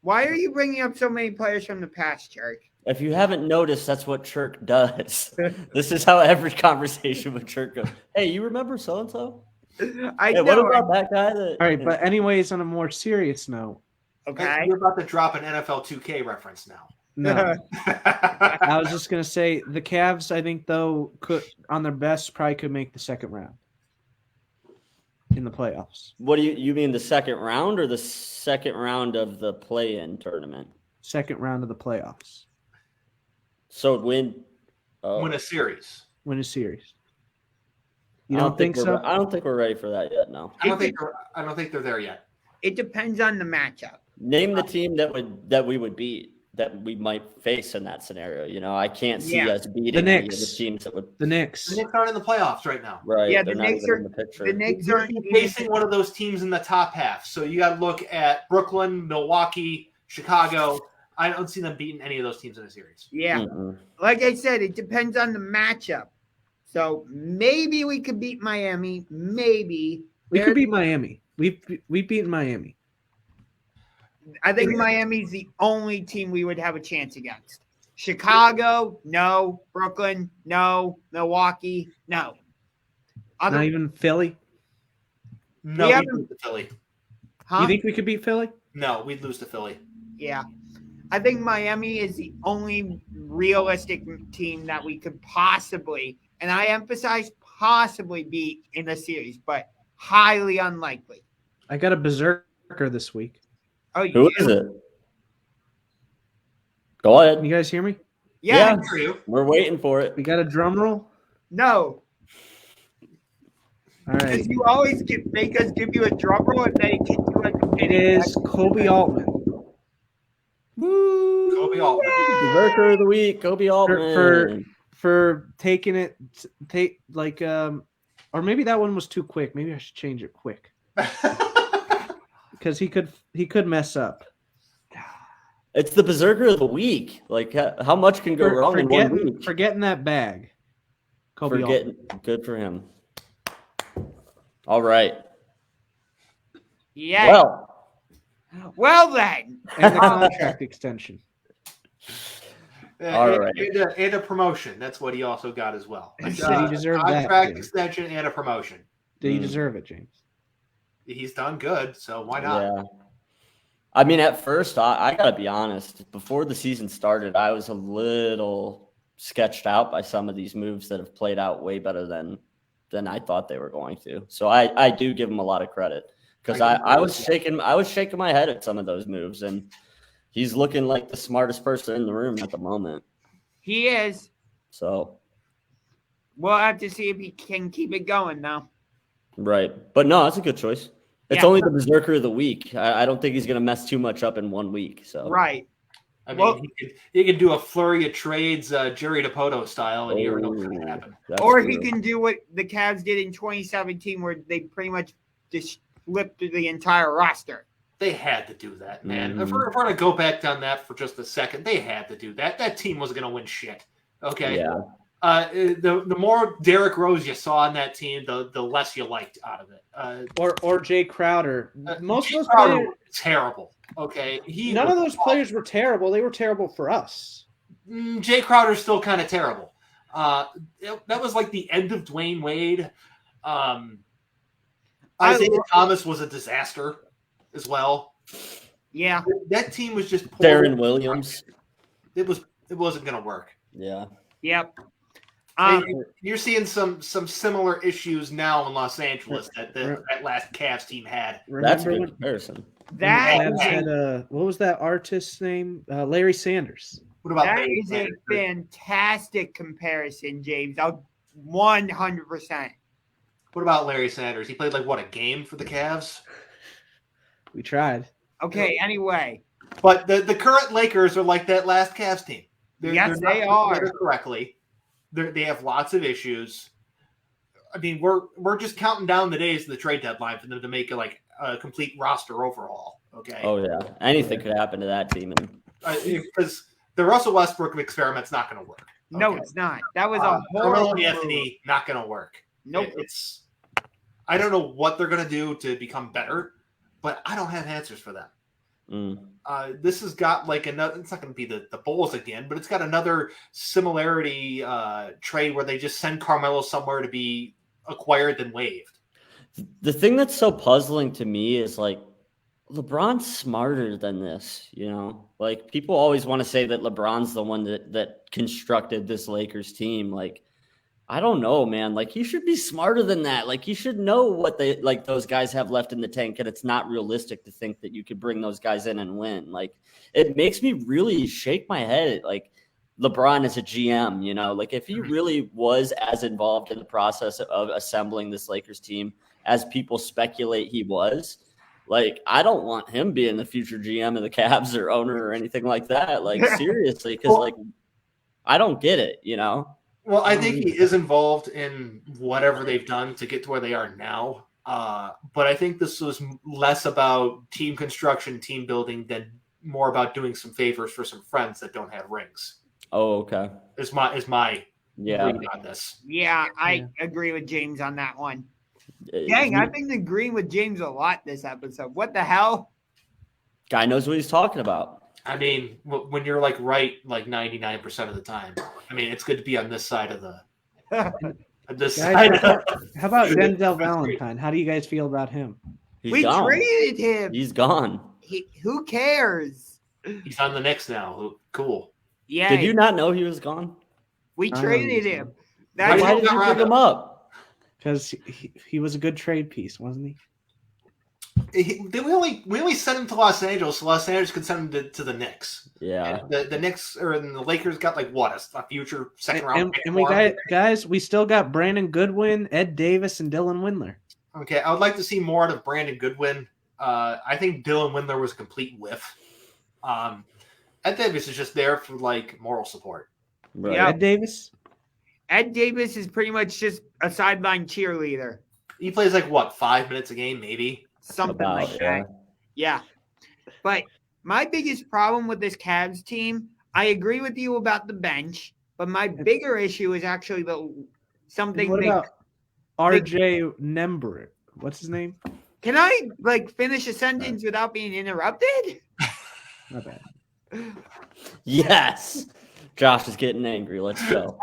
Why are you bringing up so many players from the past, Church? If you haven't noticed, that's what Chirk does. This is how every conversation with Chirk goes. Hey, you remember so and so? I Hey, know. what about that guy? That All right, but anyways, on a more serious note, Okay. You're about to drop an NFL 2K reference now. no. I was just gonna say the Cavs, I think though, could on their best probably could make the second round in the playoffs. What do you mean the second round or the second round of the play-in tournament? Second round of the playoffs. So win. Oh. Win a series. Win a series. You I don't think we're- so? I don't think we're ready for that yet. No. I don't think they're there yet. It depends on the matchup. Name the team that we would beat, that we might face in that scenario. I can't see Yeah. us beating The any of Knicks. the teams that would. The Knicks. The Knicks aren't in the playoffs right now. Right. Yeah, they're the not Knicks even are- in the picture. The Knicks You're aren't facing one of those teams in the top half. So you got to look at Brooklyn, Milwaukee, Chicago. I don't see them beating any of those teams in a series. Yeah, Mm-mm. like I said, it depends on the matchup. So maybe we could beat Miami. Maybe We could beat Miami. We've beaten Miami. I think Miami's the only team we would have a chance against. Chicago, no. Brooklyn, no. Milwaukee, no. Not even Philly. No, We we'd haven't- lose to Philly. Huh? You think we could beat Philly? No, we'd lose to Philly. Yeah. I think Miami is the only realistic team that we could possibly, and I emphasize possibly, beat in the series, but highly unlikely. I got a berserker this week. Oh, you Who do? is it? Go ahead. Can you guys hear me? Yeah. I hear you. We're waiting for it. We got a drum roll. No. All right. Because you always make us give you a drum roll and then it gets you like a It is Kobe Altman Woo! Kobe Altman. Berserker of the week, Kobe Altman. for taking it. Or maybe that one was too quick. Maybe I should change it quick. because he could mess up. It's the berserker of the week. Like, how much can go wrong in 1 week? Forgetting that bag. Kobe Altman. Good for him. All right. Yeah. Well then. And the contract extension. All right. And a promotion. That's what he also got as well. Did he deserve that? Contract extension and a promotion. Did he deserve it, James? He's done good, so why not? Yeah. I mean, at first, I got to be honest. Before the season started, I was a little sketched out by some of these moves that have played out way better than I thought they were going to. So I do give him a lot of credit because I was shaking my head at some of those moves, and he's looking like the smartest person in the room at the moment. He is. So we'll have to see if he can keep it going now. Right. But no, that's a good choice. It's only the berserker of the week. I don't think he's going to mess too much up in 1 week. So right. I mean, he could do a flurry of trades, Jerry DiPoto style, and you never know what's going to happen. Or he can do what the Cavs did in 2017, where they pretty much just flipped the entire roster. They had to do that, man. If we're going to go back on that for just a second, they had to do that. That team was going to win shit. Okay. Yeah. The more Derrick Rose you saw on that team, the less you liked out of it. Or Jay Crowder. Most Jay of those Crowder players, was terrible. Okay, none of those players were terrible. They were terrible for us. Jay Crowder's still kind of terrible. That was like the end of Dwayne Wade. Isaiah Thomas was a disaster as well. Yeah, that team was just poor. Darren Williams. It wasn't going to work. Yeah. Yep. You're seeing some similar issues now in Los Angeles that that last Cavs team had. That's a good comparison. What was that artist's name? Larry Sanders. What about that? Is a fantastic comparison, James. 100%. What about Larry Sanders? He played a game for the Cavs? We tried. Okay, anyway. But the current Lakers are like that last Cavs team. They are. Correctly. They have lots of issues. I mean, we're just counting down the days of the trade deadline for them to make a complete roster overhaul. Okay. Oh yeah, anything could happen to that team, because the Russell Westbrook experiment's not going to work. Okay? No, it's not. That was a horrible Anthony not going to work. Nope. I don't know what they're going to do to become better, but I don't have answers for them. This has got another. It's not going to be the Bulls again, but it's got another similarity trade where they just send Carmelo somewhere to be acquired then waived. The thing that's so puzzling to me is LeBron's smarter than this. People always want to say that LeBron's the one that constructed this Lakers team. I don't know, man. He should be smarter than that. He should know what those guys have left in the tank, and it's not realistic to think that you could bring those guys in and win. It makes me really shake my head. LeBron as a GM, if he really was as involved in the process of assembling this Lakers team as people speculate he was, I don't want him being the future GM of the Cavs or owner or anything like that. Seriously, because I don't get it, Well, I think he is involved in whatever they've done to get to where they are now. But I think this was less about team construction, team building, than more about doing some favors for some friends that don't have rings. Oh, okay. Is my read on this. Yeah, I agree with James on that one. Dang, I've been agreeing with James a lot this episode. What the hell? Guy knows what he's talking about. I mean, when you're right 99% of the time, I mean, it's good to be on this side of the. Guys, how about Denzel Valentine? How do you guys feel about him? We traded him. He's gone. Who cares? He's on the Knicks now. Cool. Yeah. Did you not know he was gone? We traded him. Why did you bring him up? Because he was a good trade piece, wasn't he? We only sent him to Los Angeles, so Los Angeles could send him to the Knicks. Yeah. And the Knicks or the Lakers got a future second round pick. And we still got Brandon Goodwin, Ed Davis, and Dylan Windler. Okay, I would like to see more out of Brandon Goodwin. I think Dylan Windler was a complete whiff. Ed Davis is just there for moral support. Right. Yeah. Ed Davis is pretty much just a sideline cheerleader. He plays 5 minutes a game, maybe. Something like that. Yeah. But my biggest problem with this Cavs team, I agree with you about the bench, but my bigger issue is actually something. What about RJ Nembry? What's his name? Can I finish a sentence without being interrupted? Not bad. Yes. Josh is getting angry. Let's go.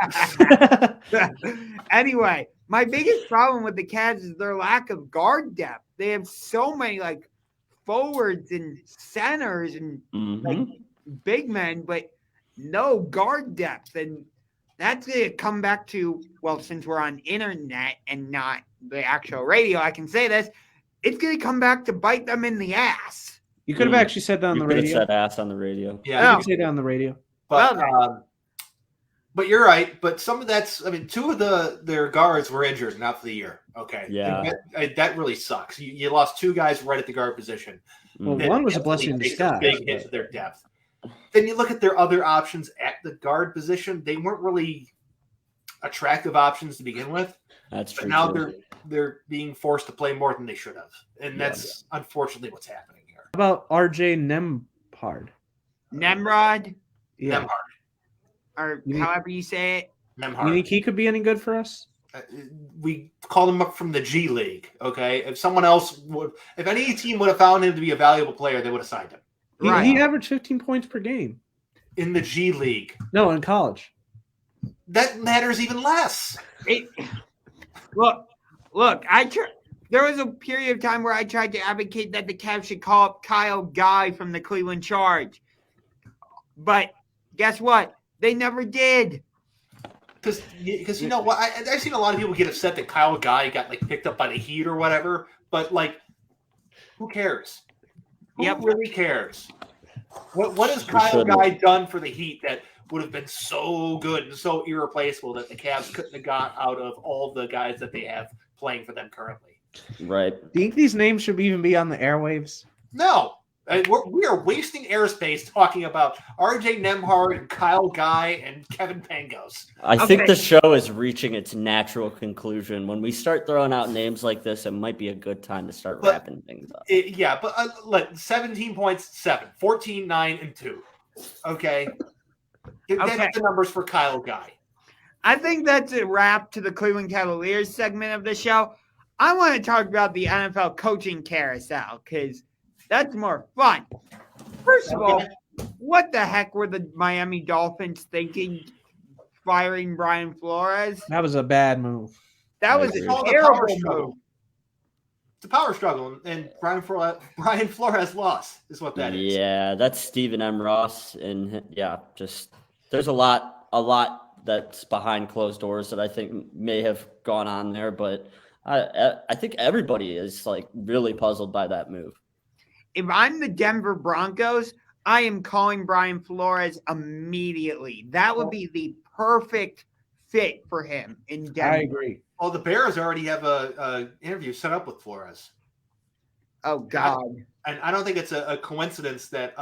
Anyway, my biggest problem with the Cavs is their lack of guard depth. They have so many forwards and centers and big men, but no guard depth. And that's going to come back to, well, since we're on internet and not the actual radio, I can say this. It's going to come back to bite them in the ass. You could have actually said that on the radio. You could have said ass on the radio. Yeah, you could say that on the radio. But you're right. But some of two of their guards were injured, not for the year. Okay. Yeah. That really sucks. You lost two guys right at the guard position. Well, one was a blessing in disguise. Big hit to their depth. Then you look at their other options at the guard position. They weren't really attractive options to begin with. That's true. But now they're being forced to play more than they should have. And that's unfortunately what's happening here. How about RJ Nembhard? Nemrod? Yeah. Nembhard. Or however you say it. Nembhard. You think he could be any good for us? We called him up from the G League, okay? If any team would have found him to be a valuable player, they would have signed him. He averaged 15 points per game. In the G League. No, in college. That matters even less. Look, there was a period of time where I tried to advocate that the Cavs should call up Kyle Guy from the Cleveland Charge. But guess what? They never did. Because you know what? I've seen a lot of people get upset that Kyle Guy got picked up by the Heat or whatever. But who cares? Who really cares? What has Kyle Guy done for the Heat that would have been so good and so irreplaceable that the Cavs couldn't have got out of all the guys that they have playing for them currently? Right. Do you think these names should even be on the airwaves? No. We are wasting airspace talking about RJ Nembhard and Kyle Guy and Kevin Pangos. I think the show is reaching its natural conclusion. When we start throwing out names like this, it might be a good time to start wrapping things up. 17 points, 7, 14, 9, and 2. Okay. That's the numbers for Kyle Guy. I think that's a wrap to the Cleveland Cavaliers segment of the show. I want to talk about the NFL coaching carousel because that's more fun. First of all, what the heck were the Miami Dolphins thinking firing Brian Flores? That was a bad move. That was a terrible move. It's a power struggle, and Brian Flores lost, is what that is. Yeah, that's Stephen M. Ross, and there's a lot that's behind closed doors that I think may have gone on there, but I think everybody is really puzzled by that move. If I'm the Denver Broncos, I am calling Brian Flores immediately. That would be the perfect fit for him in Denver. I agree. Oh, the Bears already have a interview set up with Flores. Oh, God. And I don't think it's a coincidence that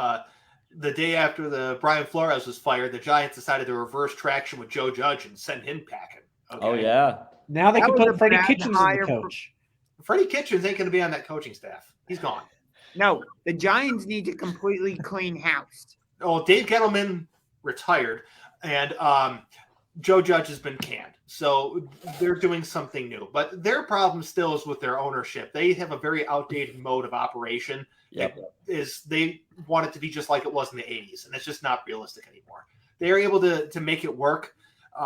the day after the Brian Flores was fired, the Giants decided to reverse traction with Joe Judge and send him packing. Okay? Oh, yeah. Now they can put Freddie Kitchens as the coach. Freddie Kitchens ain't going to be on that coaching staff. He's gone. No, the Giants need to completely clean house. Oh, Dave Gettleman retired, and Joe Judge has been canned. So they're doing something new. But their problem still is with their ownership. They have a very outdated mode of operation. Yep. They want it to be just like it was in the 80s, and it's just not realistic anymore. They were able to make it work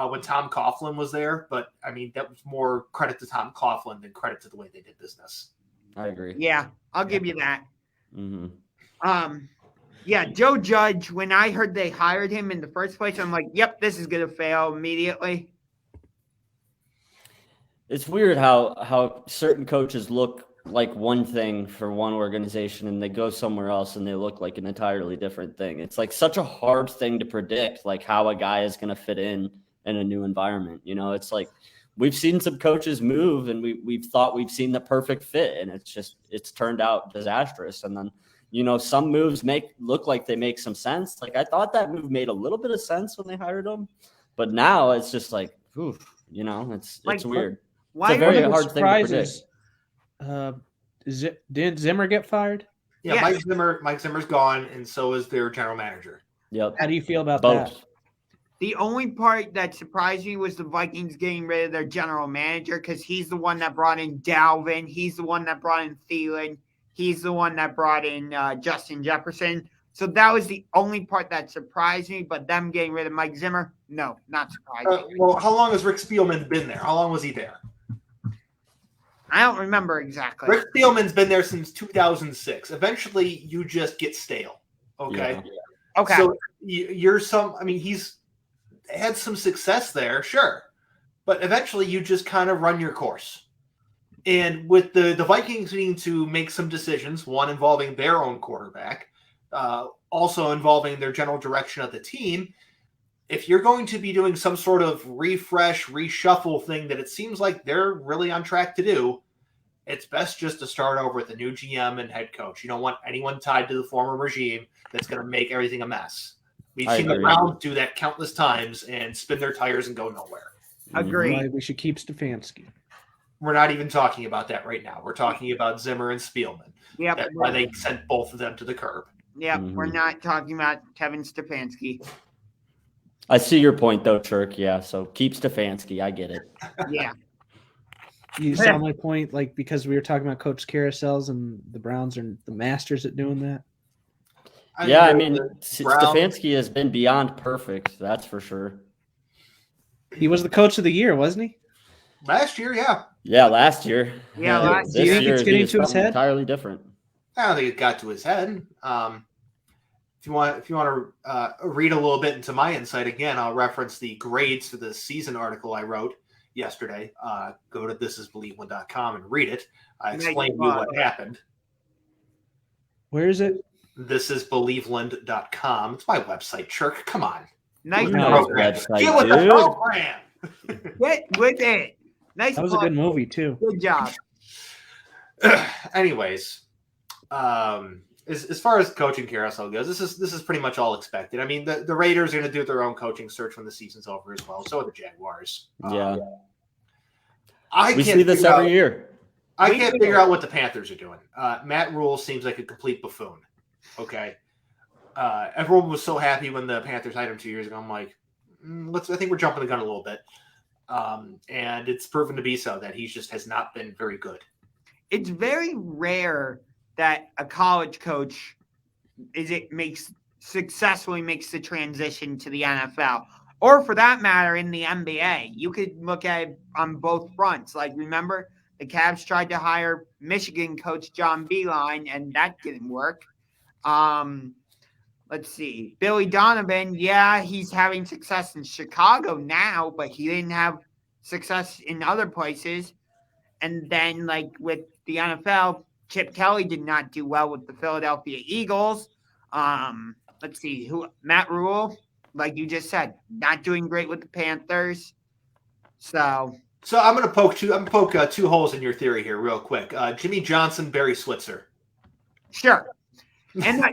when Tom Coughlin was there, but, that was more credit to Tom Coughlin than credit to the way they did business. I agree. Yeah, I'll give you that. Mm-hmm. Joe Judge, when I heard they hired him in the first place, I'm like, yep, this is going to fail immediately. It's weird how certain coaches look like one thing for one organization and they go somewhere else and they look like an entirely different thing. It's such a hard thing to predict, how a guy is going to fit in a new environment. It's we've seen some coaches move and we've thought we've seen the perfect fit and it's turned out disastrous. And then, some moves look like they make some sense. I thought that move made a little bit of sense when they hired him, but now it's just oof, it's weird. Why it's a very hard thing to predict. Did Zimmer get fired? Yeah, Yes. Mike Zimmer's gone, and so is their general manager. Yep. How do you feel about Both. that? The only part that surprised me was the Vikings getting rid of their general manager because he's the one that brought in Dalvin. He's the one that brought in Thielen. He's the one that brought in Justin Jefferson. So that was the only part that surprised me. But them getting rid of Mike Zimmer, no, not surprising. Well, how long has Rick Spielman been there? How long was he there? I don't remember exactly. Rick Spielman's been there since 2006. Eventually, you just get stale. Okay. Yeah. Okay. So he's had some success there, sure. But eventually you just kind of run your course. And with the Vikings needing to make some decisions, one involving their own quarterback, also involving their general direction of the team, if you're going to be doing some sort of refresh, reshuffle thing that it seems like they're really on track to do, it's best just to start over with a new GM and head coach. You don't want anyone tied to the former regime that's going to make everything a mess. We've seen the Browns do that countless times and spin their tires and go nowhere. Agreed. Right, we should keep Stefanski. We're not even talking about that right now. We're talking about Zimmer and Spielman. Yep. That's why they sent both of them to the curb. Yep. We're not talking about Kevin Stefanski. I see your point, though, Chirk. Yeah, so keep Stefanski. I get it. Yeah. You saw my point, like, because we were talking about coach carousels and the Browns are the masters at doing that. I mean, Stefanski has been beyond perfect. That's for sure. He was the coach of the year, wasn't he? Last year, yeah. Yeah, last year. Yeah, last year. Do you think it's getting to his head? Entirely different. I don't think it got to his head. If you want to read a little bit into my insight again, I'll reference the grades for the season article I wrote yesterday. Go to thisisbelieveland.com and read it. I explained to you what happened. Where is it? Thisisbelieveland.com. It's my website, Chirk. Come on. Nice website, Get with the program. Get with it. Nice. That was a good movie too. Good job. Anyways, as far as coaching carousel goes, this is pretty much all expected. I mean, the Raiders are going to do their own coaching search when the season's over as well. So are the Jaguars. Yeah. We see this every year. I can't figure out what the Panthers are doing. Matt Rule seems like a complete buffoon. Okay. Everyone was so happy when the Panthers hired him 2 years ago. I'm like, I think we're jumping the gun a little bit. And it's proven to be so that he just has not been very good. It's very rare that a college coach successfully makes the transition to the NFL, or for that matter, in the NBA. You could look at it on both fronts. Like, remember, the Cavs tried to hire Michigan coach John Beilein, and that didn't work. Let's see. Billy Donovan, yeah, he's having success in Chicago now, but he didn't have success in other places. And then, like, with the NFL, Chip Kelly did not do well with the Philadelphia Eagles. Let's see. Matt Rule, like you just said, not doing great with the Panthers. So I'm going to poke two holes in your theory here real quick. Jimmy Johnson, Barry Switzer. Sure. And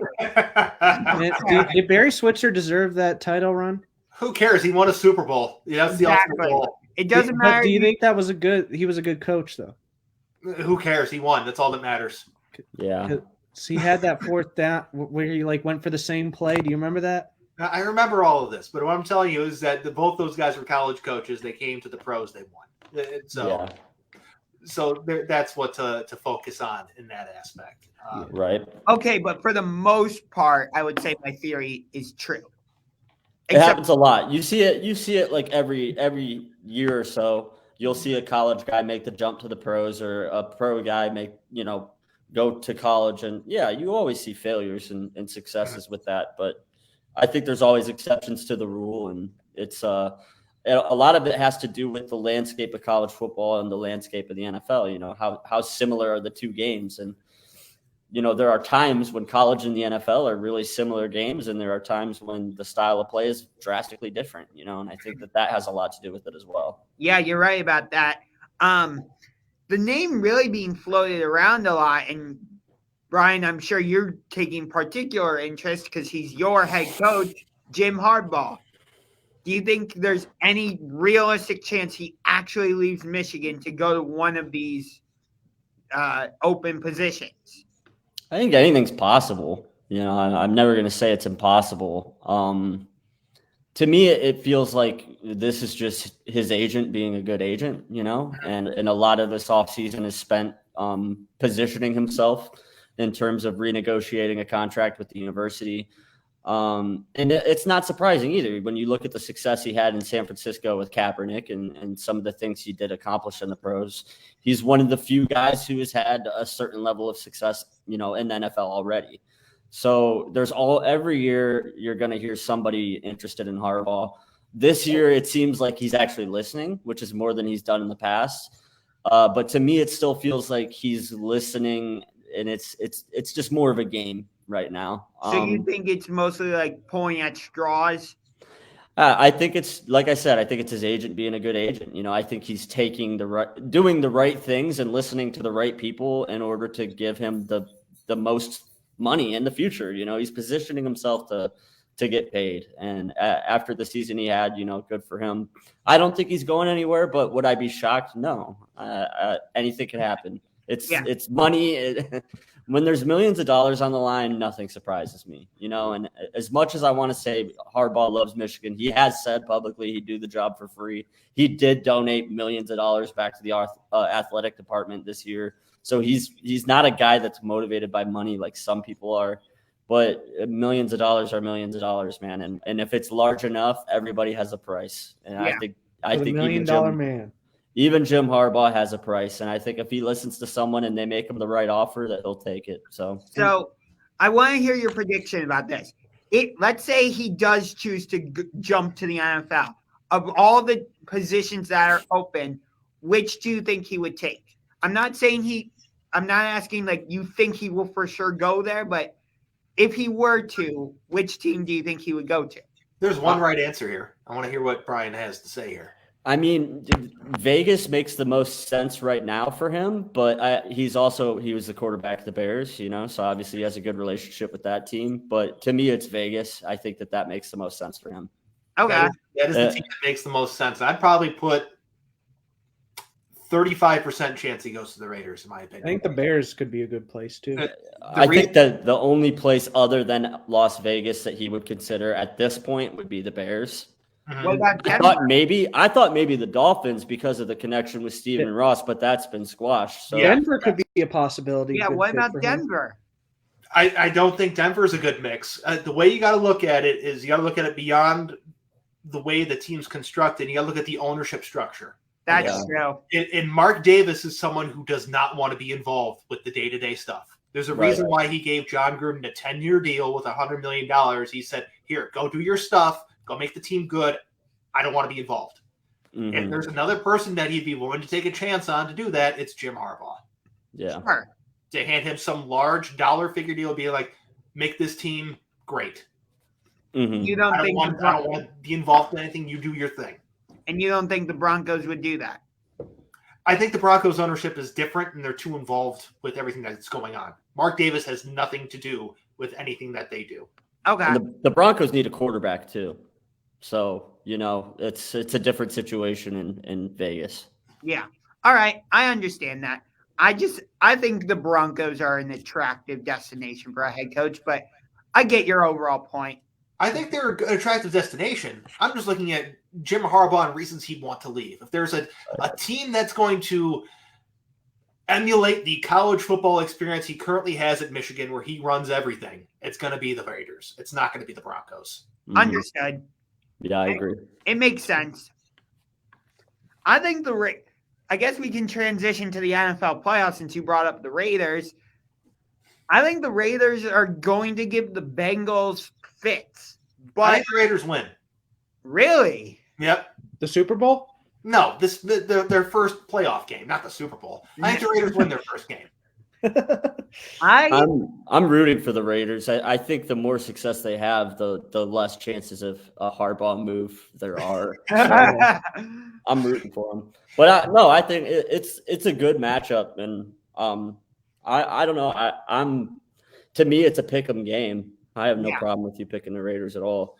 did Barry Switzer deserve that title run? Who cares? He won a Super Bowl. Yeah, that's exactly. The ultimate goal. It doesn't matter. But do you think that was he was a good coach though? Who cares? He won. That's all that matters. Yeah. So he had that fourth down where he went for the same play. Do you remember that? I remember all of this, but what I'm telling you is that both those guys were college coaches. They came to the pros. They won. So that's what to focus on in that aspect. Right. Okay, but for the most part, I would say my theory is true. It happens a lot. You see it like every year or so. You'll see a college guy make the jump to the pros, or a pro guy go to college, and you always see failures and successes with that. But I think there's always exceptions to the rule, and it's a lot of it has to do with the landscape of college football and the landscape of the NFL. How similar are the two games, and there are times when college and the NFL are really similar games, and there are times when the style of play is drastically different, and I think that has a lot to do with it as well. Yeah, you're right about that. The name really being floated around a lot, and Brian, I'm sure you're taking particular interest because he's your head coach, Jim Harbaugh. Do you think there's any realistic chance he actually leaves Michigan to go to one of these open positions? I think anything's possible. I'm never going to say it's impossible. To me, it feels like this is just his agent being a good agent, and a lot of this offseason is spent positioning himself in terms of renegotiating a contract with the university. And it's not surprising either when you look at the success he had in San Francisco with Kaepernick and some of the things he did accomplish in the pros. He's one of the few guys who has had a certain level of success, in the NFL already. So every year you're going to hear somebody interested in Harbaugh. This year, it seems like he's actually listening, which is more than he's done in the past. But to me, it still feels like he's listening, and it's just more of a game right now. So you think it's mostly like pulling at straws? I think it's, like I said, I think it's his agent being a good agent. I think he's doing the right things and listening to the right people in order to give him the most money in the future. He's positioning himself to get paid. And after the season he had, good for him. I don't think he's going anywhere, but would I be shocked? No. Anything can happen. It's money. When there's millions of dollars on the line, nothing surprises me, and as much as I want to say Harbaugh loves Michigan, he has said publicly he'd do the job for free. He did donate millions of dollars back to the athletic department this year. So he's not a guy that's motivated by money like some people are, but millions of dollars are millions of dollars, man. And if it's large enough, everybody has a price. And I think $1 million man. Even Jim Harbaugh has a price, and I think if he listens to someone and they make him the right offer, that he'll take it. So I want to hear your prediction about this. Let's say he does choose to jump to the NFL. Of all the positions that are open, which do you think he would take? I'm not asking like you think he will for sure go there, but if he were to, which team do you think he would go to? There's one right answer here. I want to hear what Brian has to say here. I mean, Vegas makes the most sense right now for him, but he was the quarterback of the Bears, so obviously he has a good relationship with that team. But to me, it's Vegas. I think that makes the most sense for him. Okay. That is the team that makes the most sense. I'd probably put 35% chance he goes to the Raiders, in my opinion. I think the Bears could be a good place, too. I think that the only place other than Las Vegas that he would consider at this point would be the Bears. What about Denver? I thought maybe the Dolphins because of the connection with Stephen Ross, but that's been squashed. So Denver could be a possibility. Yeah, what about Denver? I don't think Denver is a good mix. The way you got to look at it is you got to look at it beyond the way the team's constructed. You got to look at the ownership structure. That's true. And Mark Davis is someone who does not want to be involved with the day-to-day stuff. There's a reason why he gave John Gruden a 10-year deal with $100 million. He said, here, go do your stuff. Go make the team good. I don't want to be involved. Mm-hmm. If there's another person that he'd be willing to take a chance on to do that, it's Jim Harbaugh. Yeah. Sure. To hand him some large dollar figure deal, be like, make this team great. Mm-hmm. I don't want to be involved in anything. You do your thing. And you don't think the Broncos would do that? I think the Broncos ownership is different, and they're too involved with everything that's going on. Mark Davis has nothing to do with anything that they do. Okay. And the Broncos need a quarterback too. So, it's a different situation in Vegas. Yeah. All right. I understand that. I think the Broncos are an attractive destination for a head coach, but I get your overall point. I think they're an attractive destination. I'm just looking at Jim Harbaugh and reasons he'd want to leave. If there's a team that's going to emulate the college football experience he currently has at Michigan where he runs everything, it's going to be the Raiders. It's not going to be the Broncos. Mm-hmm. Understood. Yeah, I agree. It makes sense. I think I guess we can transition to the NFL playoffs since you brought up the Raiders. I think the Raiders are going to give the Bengals fits. But I think the Raiders win. Really? Yep. The Super Bowl? No, their first playoff game, not the Super Bowl. I think the Raiders win their first game. I'm rooting for the Raiders. I think the more success they have, the less chances of a Harbaugh move there are. So I'm rooting for them. But I think it's a good matchup, and I don't know. To me, it's a pick 'em game. I have no problem with you picking the Raiders at all.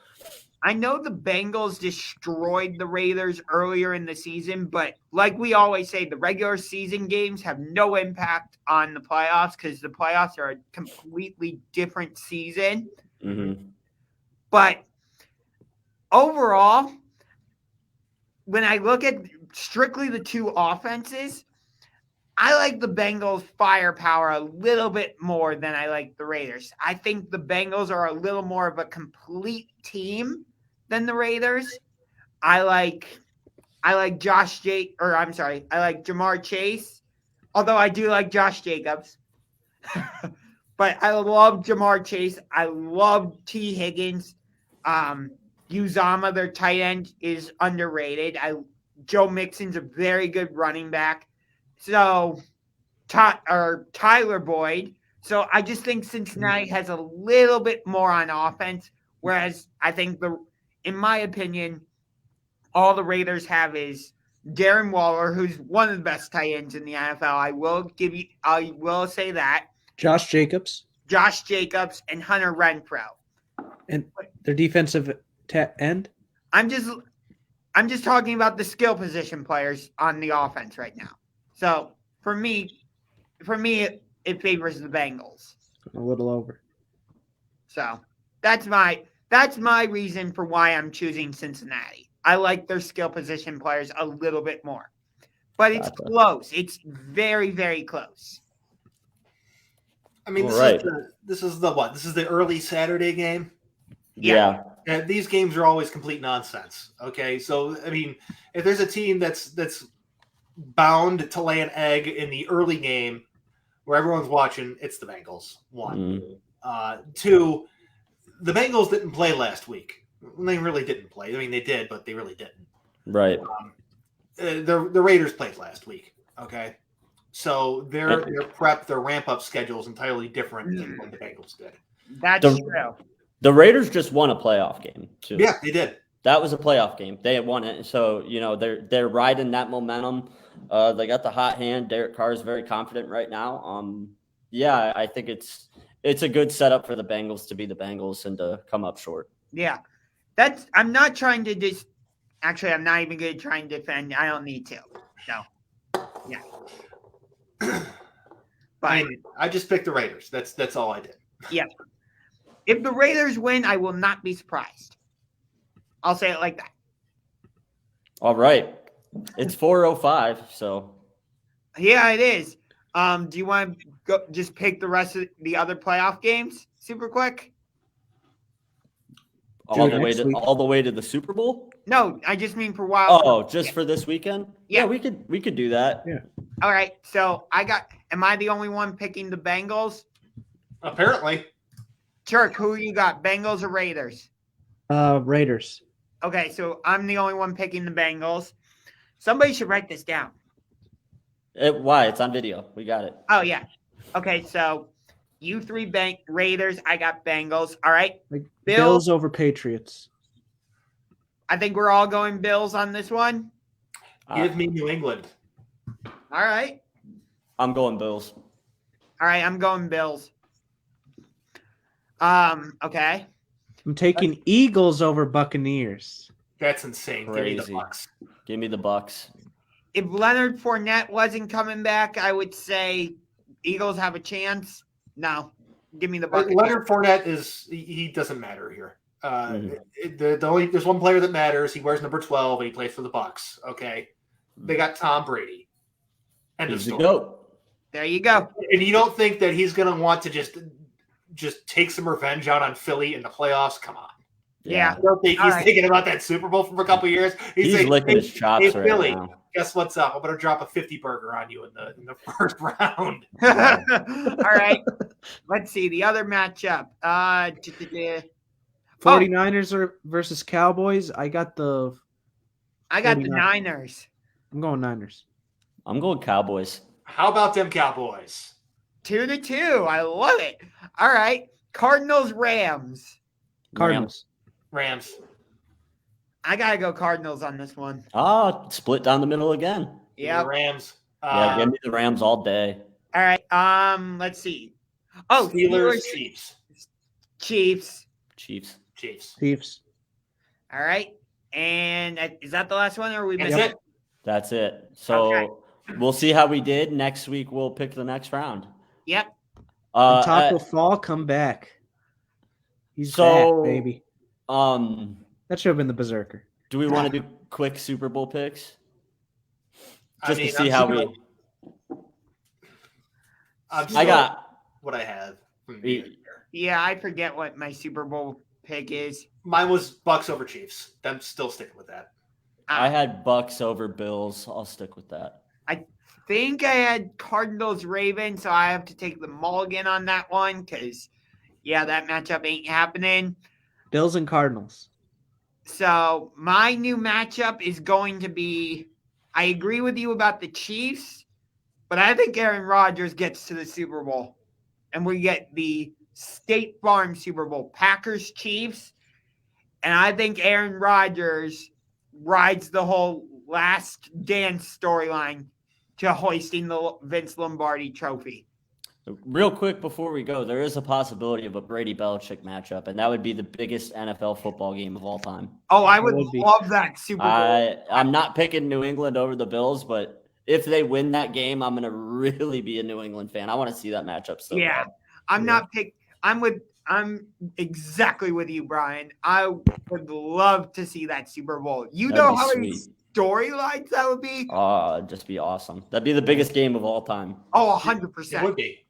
I know the Bengals destroyed the Raiders earlier in the season, but like we always say, the regular season games have no impact on the playoffs because the playoffs are a completely different season. Mm-hmm. But overall, when I look at strictly the two offenses, I like the Bengals' firepower a little bit more than I like the Raiders. I think the Bengals are a little more of a complete team than the Raiders. I like Josh I like Jamar Chase, although I do like Josh Jacobs. But I love Jamar Chase. I love T. Higgins. Uzama, their tight end, is underrated. Joe Mixon's a very good running back. So, Tyler Boyd. So I just think Cincinnati has a little bit more on offense, whereas I think in my opinion, all the Raiders have is Darren Waller, who's one of the best tight ends in the NFL. I will say that. Josh Jacobs. And Hunter Renfrow. And their defensive end? I'm just talking about the skill position players on the offense right now. So for me, it favors the Bengals. A little over. So that's my reason for why I'm choosing Cincinnati. I like their skill position players a little bit more. But it's close. It's very, very close. I mean, this is the early Saturday game. Yeah. And these games are always complete nonsense. Okay, so I mean, if there's a team that's bound to lay an egg in the early game where everyone's watching, it's the Bengals. One, two, the Bengals didn't play last week. They really didn't play. I mean, they did, but they really didn't. Right. The Raiders played last week. Okay, so their ramp up schedule is entirely different than what the Bengals did. That's true. The Raiders just won a playoff game too. Yeah, they did. That was a playoff game. They had won it, so they're riding that momentum. They got the hot hand. Derek Carr is very confident right now. Yeah, I think it's a good setup for the Bengals to be the Bengals and to come up short. Yeah, I'm not trying to just. Actually, I'm not even going to try and defend. I don't need to. So, yeah. But I just picked the Raiders. That's all I did. Yeah. If the Raiders win, I will not be surprised. I'll say it like that. All right. It's 4:05, so. Yeah, it is. Do you want to go just pick the rest of the other playoff games super quick? All the way to the Super Bowl? No, I just mean for wild. Oh, just for this weekend? Yeah, we could do that. Yeah. All right. So am I the only one picking the Bengals? Apparently. Turk, who you got? Bengals or Raiders? Raiders. Okay, so I'm the only one picking the Bengals. Somebody should write this down. Why? It's on video. We got it. Oh, yeah. Okay, so you three Raiders. I got Bengals. All right. Bills over Patriots. I think we're all going Bills on this one. Give me New England. All right. I'm going Bills. All right, I'm going Bills. Okay. I'm taking Eagles over Buccaneers. That's insane. Crazy. Give me the Bucks. If Leonard Fournette wasn't coming back, I would say Eagles have a chance. No, give me the Buccaneers. Leonard Fournette he doesn't matter here. There's one player that matters. He wears number 12 and he plays for the Bucks. Okay, they got Tom Brady. End of story. There you go. And you don't think that he's going to want to just take some revenge out on Philly in the playoffs? Come on. Yeah. I don't think he's thinking about that Super Bowl from a couple of years. He's saying, licking his chops right Philly, now. Guess what's up? I'm going to drop a 50 burger on you in the first round. All right. Let's see the other matchup. 49ers versus Cowboys. I got the Niners. I'm going Niners. I'm going Cowboys. How about them Cowboys? 2-2. I love it. All right. Cardinals, Rams. Cardinals. Rams. I got to go Cardinals on this one. Split down the middle again. Yeah. Rams. Give me the Rams all day. All right. Let's see. Steelers, Chiefs. Chiefs. All right. And is that the last one, or are we That's missing? it. That's it. So we'll see how we did. Next week, we'll pick the next round. Yep. And Taco Fall, come back. He's back, baby. That should have been the Berserker. Do we want to do quick Super Bowl picks? Just to see I'm how sure I got what I have. Yeah, I forget what my Super Bowl pick is. Mine was Bucks over Chiefs. I'm still sticking with that. I had Bucks over Bills. I'll stick with that. I think I had Cardinals Ravens, so I have to take the mulligan on that one because, yeah, that matchup ain't happening. Bills and Cardinals. So my new matchup is going to be, I agree with you about the Chiefs, but I think Aaron Rodgers gets to the Super Bowl. And we get the State Farm Super Bowl, Packers Chiefs. And I think Aaron Rodgers rides the whole last dance storyline to hoisting the Vince Lombardi trophy. Real quick before we go, there is a possibility of a Brady Belichick matchup, and that would be the biggest NFL football game of all time. Oh, I would love that Super Bowl. I'm not picking New England over the Bills, but if they win that game, I'm going to really be a New England fan. I want to see that matchup so bad. I'm exactly with you, Brian. I would love to see that Super Bowl. You know how many storylines that would be? Oh, it'd just be awesome. That'd be the biggest game of all time. Oh, 100%. It would be.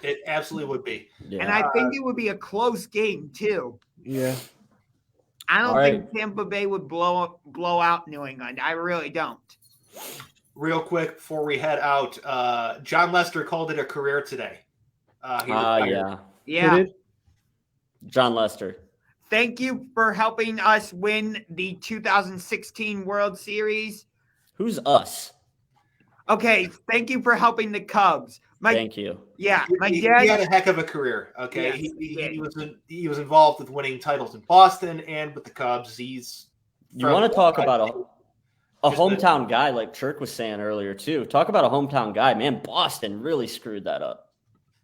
It absolutely would be. Yeah. And I think it would be a close game, too. Yeah. I don't think Tampa Bay would blow out New England. I really don't. Real quick before we head out, John Lester called it a career today. Yeah. John Lester. Thank you for helping us win the 2016 World Series. Who's us? Okay, thank you for helping the Cubs. Thank you. Yeah, my dad. He had a heck of a career. Okay, yes, he was involved with winning titles in Boston and with the Cubs. You want to talk about a hometown guy, like Chirk was saying earlier too. Talk about a hometown guy, man. Boston really screwed that up.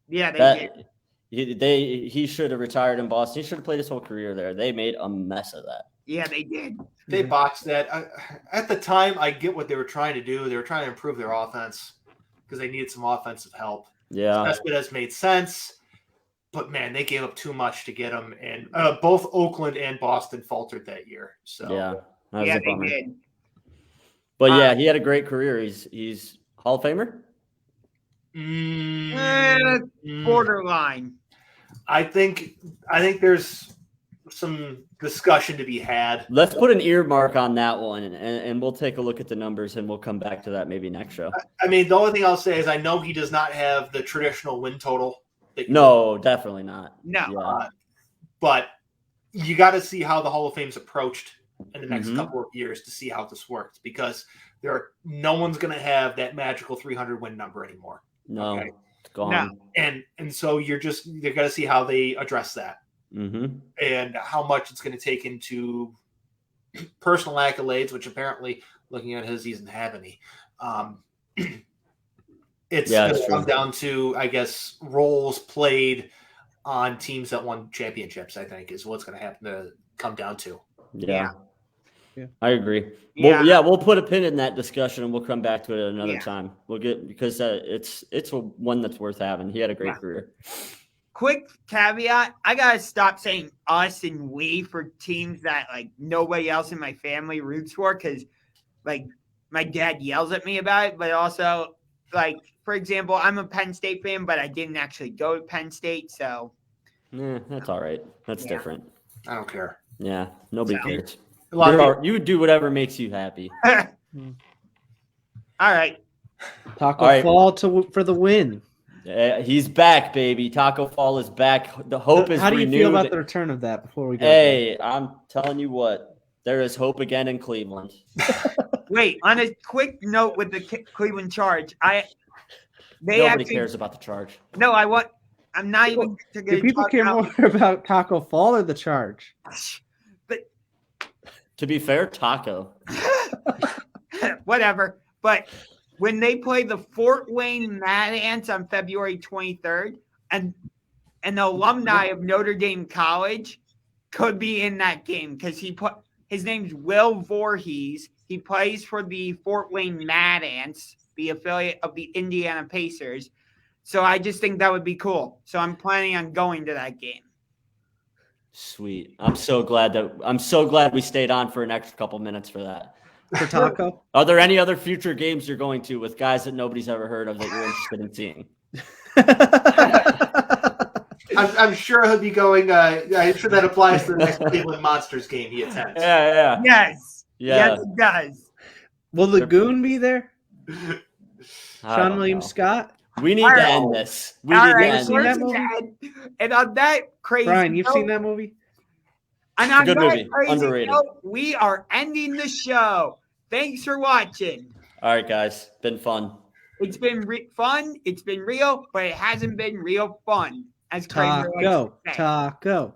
Yeah, they did. He should have retired in Boston. He should have played his whole career there. They made a mess of that. Yeah, they did. They botched that. At the time, I get what they were trying to do. They were trying to improve their offense because they needed some offensive help. Yeah. Cespedes made sense. But, man, they gave up too much to get him. And both Oakland and Boston faltered that year. So yeah, they did. But, yeah, he had a great career. He's Hall of Famer? Borderline. I think there's some discussion to be had. Let's put an earmark on that one, and we'll take a look at the numbers, and we'll come back to that maybe next show. I mean, the only thing I'll say is I know he does not have the traditional win total. No, definitely not. No. Yeah. But you got to see how the Hall of Fame's approached in the next couple of years to see how this works, because no one's going to have that magical 300 win number anymore. No, okay? It's gone. No. And so you're got to see how they address that. And how much it's going to take into personal accolades, which apparently, looking at his, he doesn't have any. It's going to come down to, I guess, roles played on teams that won championships, I think, is what's going to happen to come down to. Yeah. I agree. Yeah. We'll put a pin in that discussion, and we'll come back to it at another time. We'll because it's one that's worth having. He had a great career. Quick caveat: I gotta stop saying us and we for teams that like nobody else in my family roots for, because like my dad yells at me about it. But also, like for example, I'm a Penn State fan, but I didn't actually go to Penn State, so that's all right. That's different. I don't care. Yeah, nobody cares. You do whatever makes you happy. All right. Taco Fall for the win. He's back, baby. Taco Fall is back. The hope is renewed. How do you feel about the return of that before we go? Hey, I'm telling you what. There is hope again in Cleveland. Wait, on a quick note with the Cleveland Charge, nobody cares about the Charge. No, I'm not even. Do people care more about Taco Fall or the Charge? But to be fair, Taco. Whatever. But when they play the Fort Wayne Mad Ants on February 23rd, and the alumni of Notre Dame College could be in that game because His name's Will Voorhees. He plays for the Fort Wayne Mad Ants, the affiliate of the Indiana Pacers. So I just think that would be cool. So I'm planning on going to that game. Sweet. I'm so glad we stayed on for an extra couple minutes for that. For Taco? Are there any other future games you're going to with guys that nobody's ever heard of that you're interested in seeing? I'm sure he'll be going. I'm sure that applies to the next Cleveland Monsters game he attends. Yeah. Yes, it does. Will the Goon be there? I Sean don't William know. Scott? We need to end this. We All need right, to end seen this. that movie? And on that crazy Brian, you've note, seen that movie? And on Good that movie. crazy Underrated. note, we are ending the show. Thanks for watching. All right, guys. Been fun. It's been fun. It's been real, but it hasn't been real fun. As Kramer likes to say. Taco.